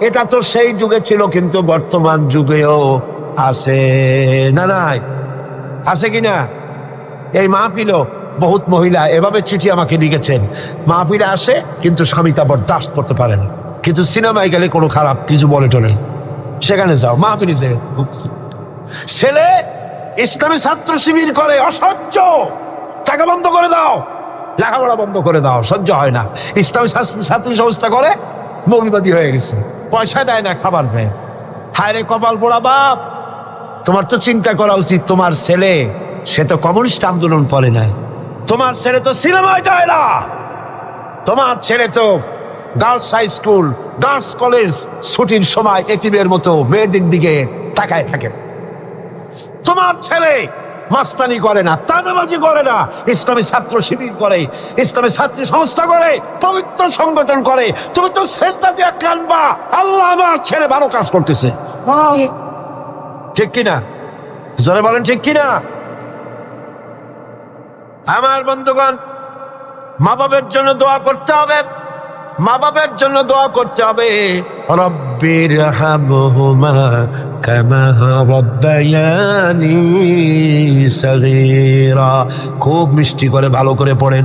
এটা তো সেই যুগে ছিল, কিন্তু বর্তমান যুগেও আছে না? নাই আছে কিনা? এই মাহফিলও বহুত মহিলা এভাবে চিঠি আমাকে লিখেছেন, মাহফিলে আসে কিন্তু স্বামীটা বরদাস্ত করতে পারে না, কিন্তু সিনেমায় গেলে কোনো খারাপ কিছু বলে টলে, সেখানে যাও মাহফিলে যে ছেলে ইসলামী ছাত্র শিবির করে, অসহ্য, টাকা বন্ধ করে দাও, লেখাপড়া বন্ধ করে দাও, সহ্য হয় না। ইসলামী ছাত্রী সংস্থা করে, মৌলবাদী হয়ে গেছে, পয়সা দেয় না, খাবার দেয়। হায় রে কপাল পোড়া বাপ, তোমার তো চিন্তা করা উচিত, তোমার ছেলে সে তো কমিউনিস্ট আন্দোলন করে নাই, তোমার ছেলে তো সিনেমায় যায় না, তোমার ছেলে তো girls high school, girls college ছুটির সময় এতিমের মতো মেয়েদের দিকে তাকায় থাকে, তোমার ছেলে মাস্তানি করে না, তানাবাজি করে না, ইসলামী ছাত্র শিবির করে, ইসলামী ছাত্রী সংস্থা করে, পবিত্র সংগঠন করে। তুমি তো সেজদা দিয়ে কানবা, আল্লাহ আমার ছেলে ভালো কাজ করতেছে, ঠিক কিনা? জোরে বলেন ঠিক কিনা? আমার বন্ধুগণ, মা বাবার জন্য দোয়া করতে হবে, মা বাবার জন্য দোয়া করতে হবে। রব্বির হামহুমা কামা রাব্বায়ানি সগীরা, খুব মিষ্টি করে ভালো করে পড়েন,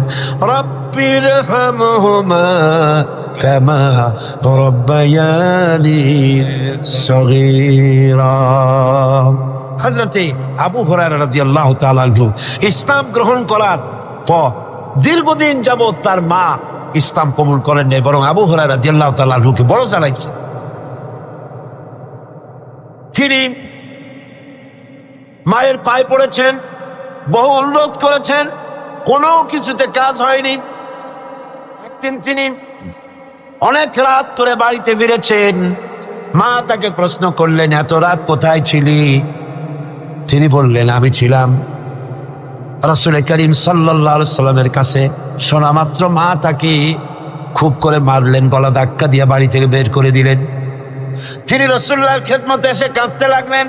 রব্বির হামহুমা কামা রাব্বায়ানি সগীরা। হযরতে আবু হুরায়রা রাদিয়াল্লাহু তাআলা আনহু ইসলাম গ্রহণ করার পর দীর্ঘদিন যাবত তার মা ইসলাম কবুল করেন নাই, বরং আবু হুরায়রা রাদিয়াল্লাহু তাআলা আনহুকে বড় জ্বালাইছে। তিনি মায়ের পায়ে পড়েছেন, বহু অনুরোধ করেছেন, কোনো কিছুতে কাজ হয়নি। একদিন তিনি অনেক রাত করে বাড়িতে ফিরেছেন, মা তাকে প্রশ্ন করলেন, এত রাত কোথায় ছিলি? তিনি বললেন, আমি ছিলাম রাসূল করিম সাল্লাল্লাহু আলাইহি সাল্লামের কাছে। শোনা মাত্র মা তাকে খুব করে মারলেন, গলা ধাক্কা দিয়ে বাড়ি থেকে বের করে দিলেন। তিনি রাসূলুল্লাহর খেদমতে এসে কাঁদতে লাগলেন।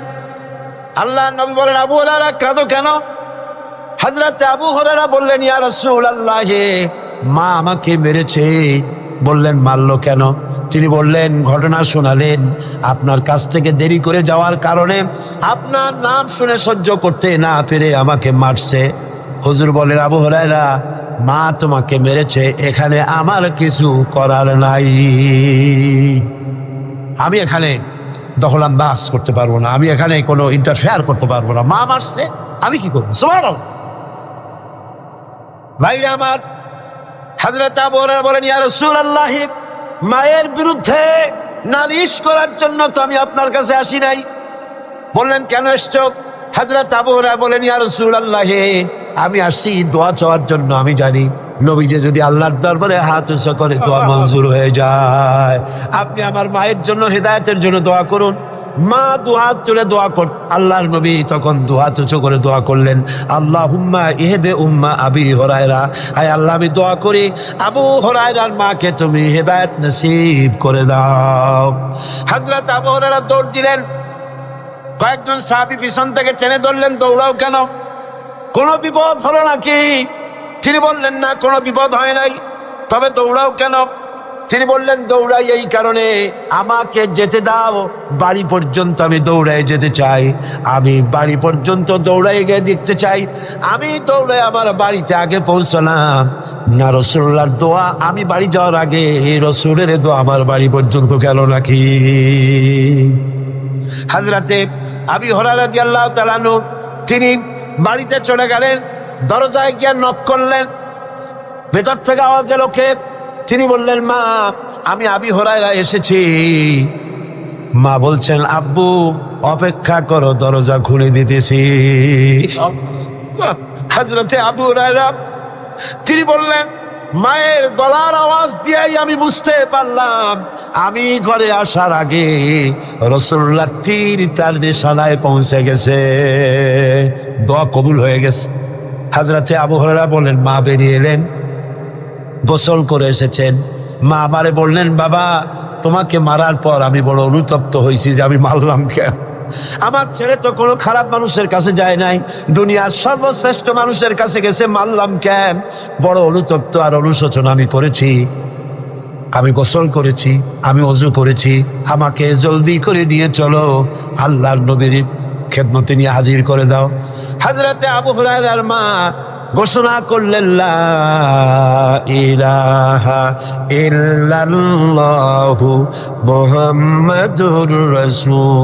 আল্লাহর নবী বলেন, আবু হুরায়রা কাঁদো কেন? হযরত আবু হুরায়রা বললেন, ইয়া রাসূলুল্লাহ, মা আমাকে মেরেছে। বললেন, মারলো কেন? তিনি বললেন, ঘটনা শোনালেন, আপনার কাছ থেকে দেরি করে যাওয়ার কারণে আপনার নাম শুনে সহ্য করতে না পেরে আমাকে মারছে। হুজুর বলেন, আবু হুরায়রা, মা তোমাকে মেরেছে, এখানে আমার কিছু করার নাই, আমি এখানে দখলান্দাজ করতে পারবো না, আমি এখানে কোনো ইন্টারফেয়ার করতে পারবো না, মা মারছে, আমি কি করবো? সুবহানাল্লাহ। ভাইরা আমার, হযরত আবু হুরায়রা বলেন, ইয়া রাসূলুল্লাহ, মায়ের বিরুদ্ধে নালিশ করার জন্য তো আমি আপনার কাছে আসি নাই। বললেন, কেন এসছো? হযরত আবু হুরায়রা বলেন, ইয়া রাসূলুল্লাহ, আমি আসছি দোয়া চাওয়ার জন্য। আমি জানি নবীজি যদি আল্লাহর দরবারে হাত উঁচু করে দোয়া মঞ্জুর হয়ে যায়। আপনি আমার মায়ের জন্য হেদায়েতের জন্য দোয়া করুন। মা দুহাত তুলে দোয়া কর। আল্লাহর নবী তখন দুহাত উঁচু করে দোয়া করলেন, আল্লাহুম্মা ইহদে উম্মা আবি হুরায়রা, আয় আল্লাহ আমি দোয়া করি আবু হুরায়রার মাকে তুমি হেদায়েত নসিব করে দাও। হযরত আবু হুরায়রা দৌড় দিলেন। কয়েকজন সাহাবী পিছন থেকে টেনে ধরলেন, দৌড়াও কেন, কোনো বিপদ হলো নাকি? তিনি বললেন না, কোনো বিপদ হয় নাই, তবে দৌড়াও কেন? তিনি বললেন, দৌড়াই এই কারণে, আমাকে যেতে দাও, বাড়ি পর্যন্ত আমি দৌড়াই যেতে চাই। আমি বাড়ি পর্যন্ত দৌড়াই গিয়ে দেখতে চাই। আমি দৌড়ে আমার বাড়িতে আগে পৌঁছলাম না, রাসূলুল্লাহর দোয়া আমি বাড়ি যাওয়ার আগে রাসূলের দোয়া আমার বাড়ি পর্যন্ত গেল নাকি? হযরতে আবু হুরায়রা রাদিয়াল্লাহু তাআলা আনহু তিনি বাড়িতে চলে গেলেন, দরজায় গিয়ে নক করলেন। ভেতর থেকে আওয়াজ এলো, কে? তিনি বললেন, মা, আমি আবু হুরায়রা এসেছি। মা বলছেন, আব্বু অপেক্ষা করো, দরজা খুলে দিতেছি। হযরতে আবু হুরায়রা তিনি বললেন, মায়ের গলার আওয়াজ দিয়েই আমি বুঝতে পারলাম আমি ঘরে আসার আগে রাসূলুল্লাহ তীর তার নিশানায় পৌঁছে গেছে, দোয়া কবুল হয়ে গেছে। হযরতে আবু হুরায়রা বলেন, মা বেরিয়ে এলেন, গোসল করে এসেছেন। মা আমারে বললেন, বাবা তোমাকে মারার পর আমি বড় অনুতপ্ত হয়েছি যে আমি মারলাম কেন। আমার ছেলে তো কোনো খারাপ মানুষের কাছে যায় নাই, দুনিয়ার সর্বশ্রেষ্ঠ মানুষের কাছে গেছে, মারলাম কেন? বড় অনুতপ্ত আর অনুশোচনা আমি করেছি। আমি গোসল করেছি, আমি ওযু করেছি, আমাকে জলদি করে নিয়ে চলো, আল্লাহর নবীর খেদমতে নিয়ে হাজির করে দাও। হযরতে আবু হুরায়রার মা ঘোষণা করলেন, লা ইলাহা ইল্লাল্লাহু মুহাম্মাদুর রাসূলুল্লাহ।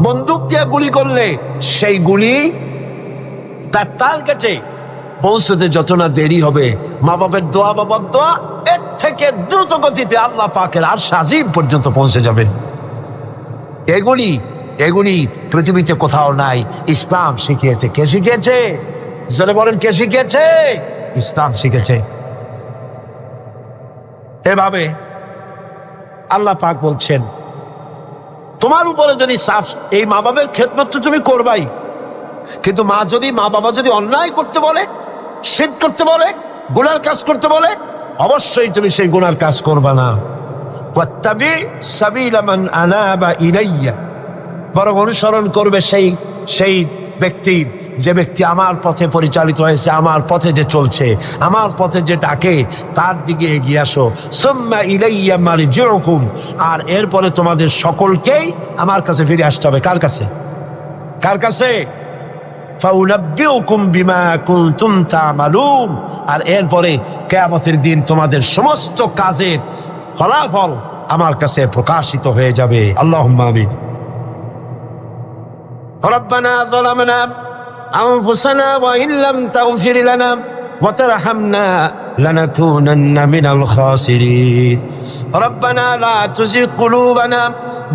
বন্দুক দিয়ে গুলি করলে সেই গুলি তার টার্গেটে পৌঁছতে যত না দেরি হবে, মা বাবার দোয়া, বাবার দোয়া এর থেকে দ্রুত গতিতে আল্লাহ পাকের আরশ আজিম পর্যন্ত পৌঁছে যাবেন। এগুলি পৃথিবীতে কোথাও নাই, ইসলাম শিখিয়েছে। কে শিখিয়েছে? জোরে বলেন, কে শিখিয়েছে? ইসলাম শিখেছে। এভাবে আল্লাহ পাক বলছেন, তোমার উপরে যদি সাফ, এই মা বাবার খেদমত তো তুমি করবাই, কিন্তু মা বাবা যদি অন্যায় করতে বলে, শিরক করতে বলে, গুনার কাজ করতে বলে, অবশ্যই তুমি সেই গুনার কাজ করবা না। ওয়াত্তাবি সাবিলা মান আনাবা ইলাইয়া, বরং অনুসরণ করবে সেই ব্যক্তি, যে ব্যক্তি আমার পথে পরিচালিত হয়েছে, আমার পথে যে চলছে, আমার পথে যে ডাকে, তার দিকে এগিয়ে আসো। সুম্মা ইলাইয়া মারজিউকুম, আর এরপরে তোমাদের সকলকেই আমার কাছে ফিরে আসতে হবে। কার কাছে? কার কাছে? ফাউনাব্বিউকুম বিমা কুনতুম তা'মালুন, আর এরপরে কিয়ামতের দিন তোমাদের সমস্ত কাজের ফলাফল আমার কাছে প্রকাশিত হয়ে যাবে। আল্লাহুম্মা আমিন। ربنا ظلمنا أنفسنا وإن لم تغفر لنا وترحمنا لنكونن من الخاسرين ربنا لا تزغ قلوبنا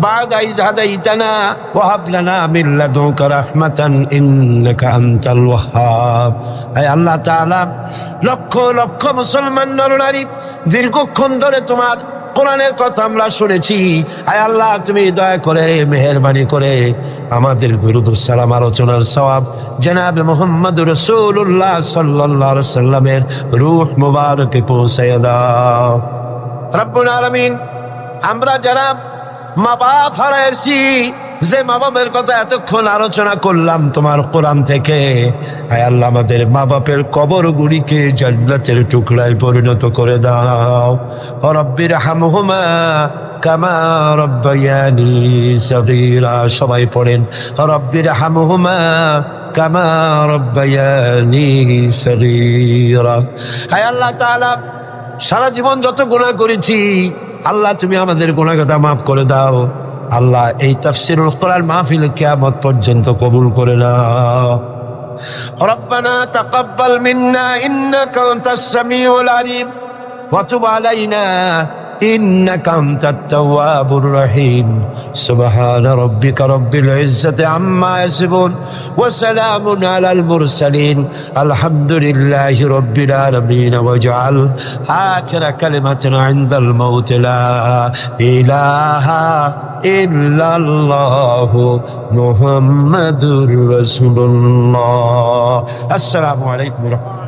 بعد إذ هديتنا وهب لنا من لدنك رحمة إنك أنت الوهاب। আয় আল্লাহ তাআলা, লক্ষ লক্ষ মুসলমান নরনারী দীর্ঘক্ষণ ধরে তোমার কোরআনের কথা আমরা শুনেছি। আয় আল্লাহ, তুমি দয়া করে মেহেরবানি করে আমাদের দুরূদ সালাম আলোচনার সওয়াব জনাবে মুহাম্মদ রাসূলুল্লাহ সাল্লাল্লাহু আলাইহি সাল্লামের রূহ মুবারকে পৌঁছায় দাও। রব্বুল আলামিন, আমরা যারা মা বাপ হারাইছি, যে মা বাপের কথা এতক্ষণ আলোচনা করলাম তোমার কোরআন থেকে, আয় আল্লাহ আমাদের মা বাপের কবর গুলিকে জান্নাতের টুকরায় পরিণত করে দাও। রব্বির হামহুমা কামা রব্বায়ানি সগীরা। সবাই পড়েন, রব্বির হামহুমা কামা রব্বায়ানি সগীরা। আয় আল্লাহ তাআলা, সারা জীবন যত গুনাহ করেছি, আল্লাহ তুমি আমাদের গুনাহগাতা মাফ করে দাও। আল্লাহ, এই তাফসীরুল কোরআন মাহফিল কিয়ামত পর্যন্ত কবুল করে নাও। রব্বানা তাকাব্বাল মিন্না ইন্নাকা আনতাস সামিউল আলিম ওয়া তুব আলাইনা إنك أنت التواب الرحيم سبحان ربك رب العزة عما يصفون وسلام على المرسلين الحمد لله رب العالمين واجعل آخر كلمة عند الموت لا إله إلا الله محمد رسول الله. السلام عليكم ورحمة الله.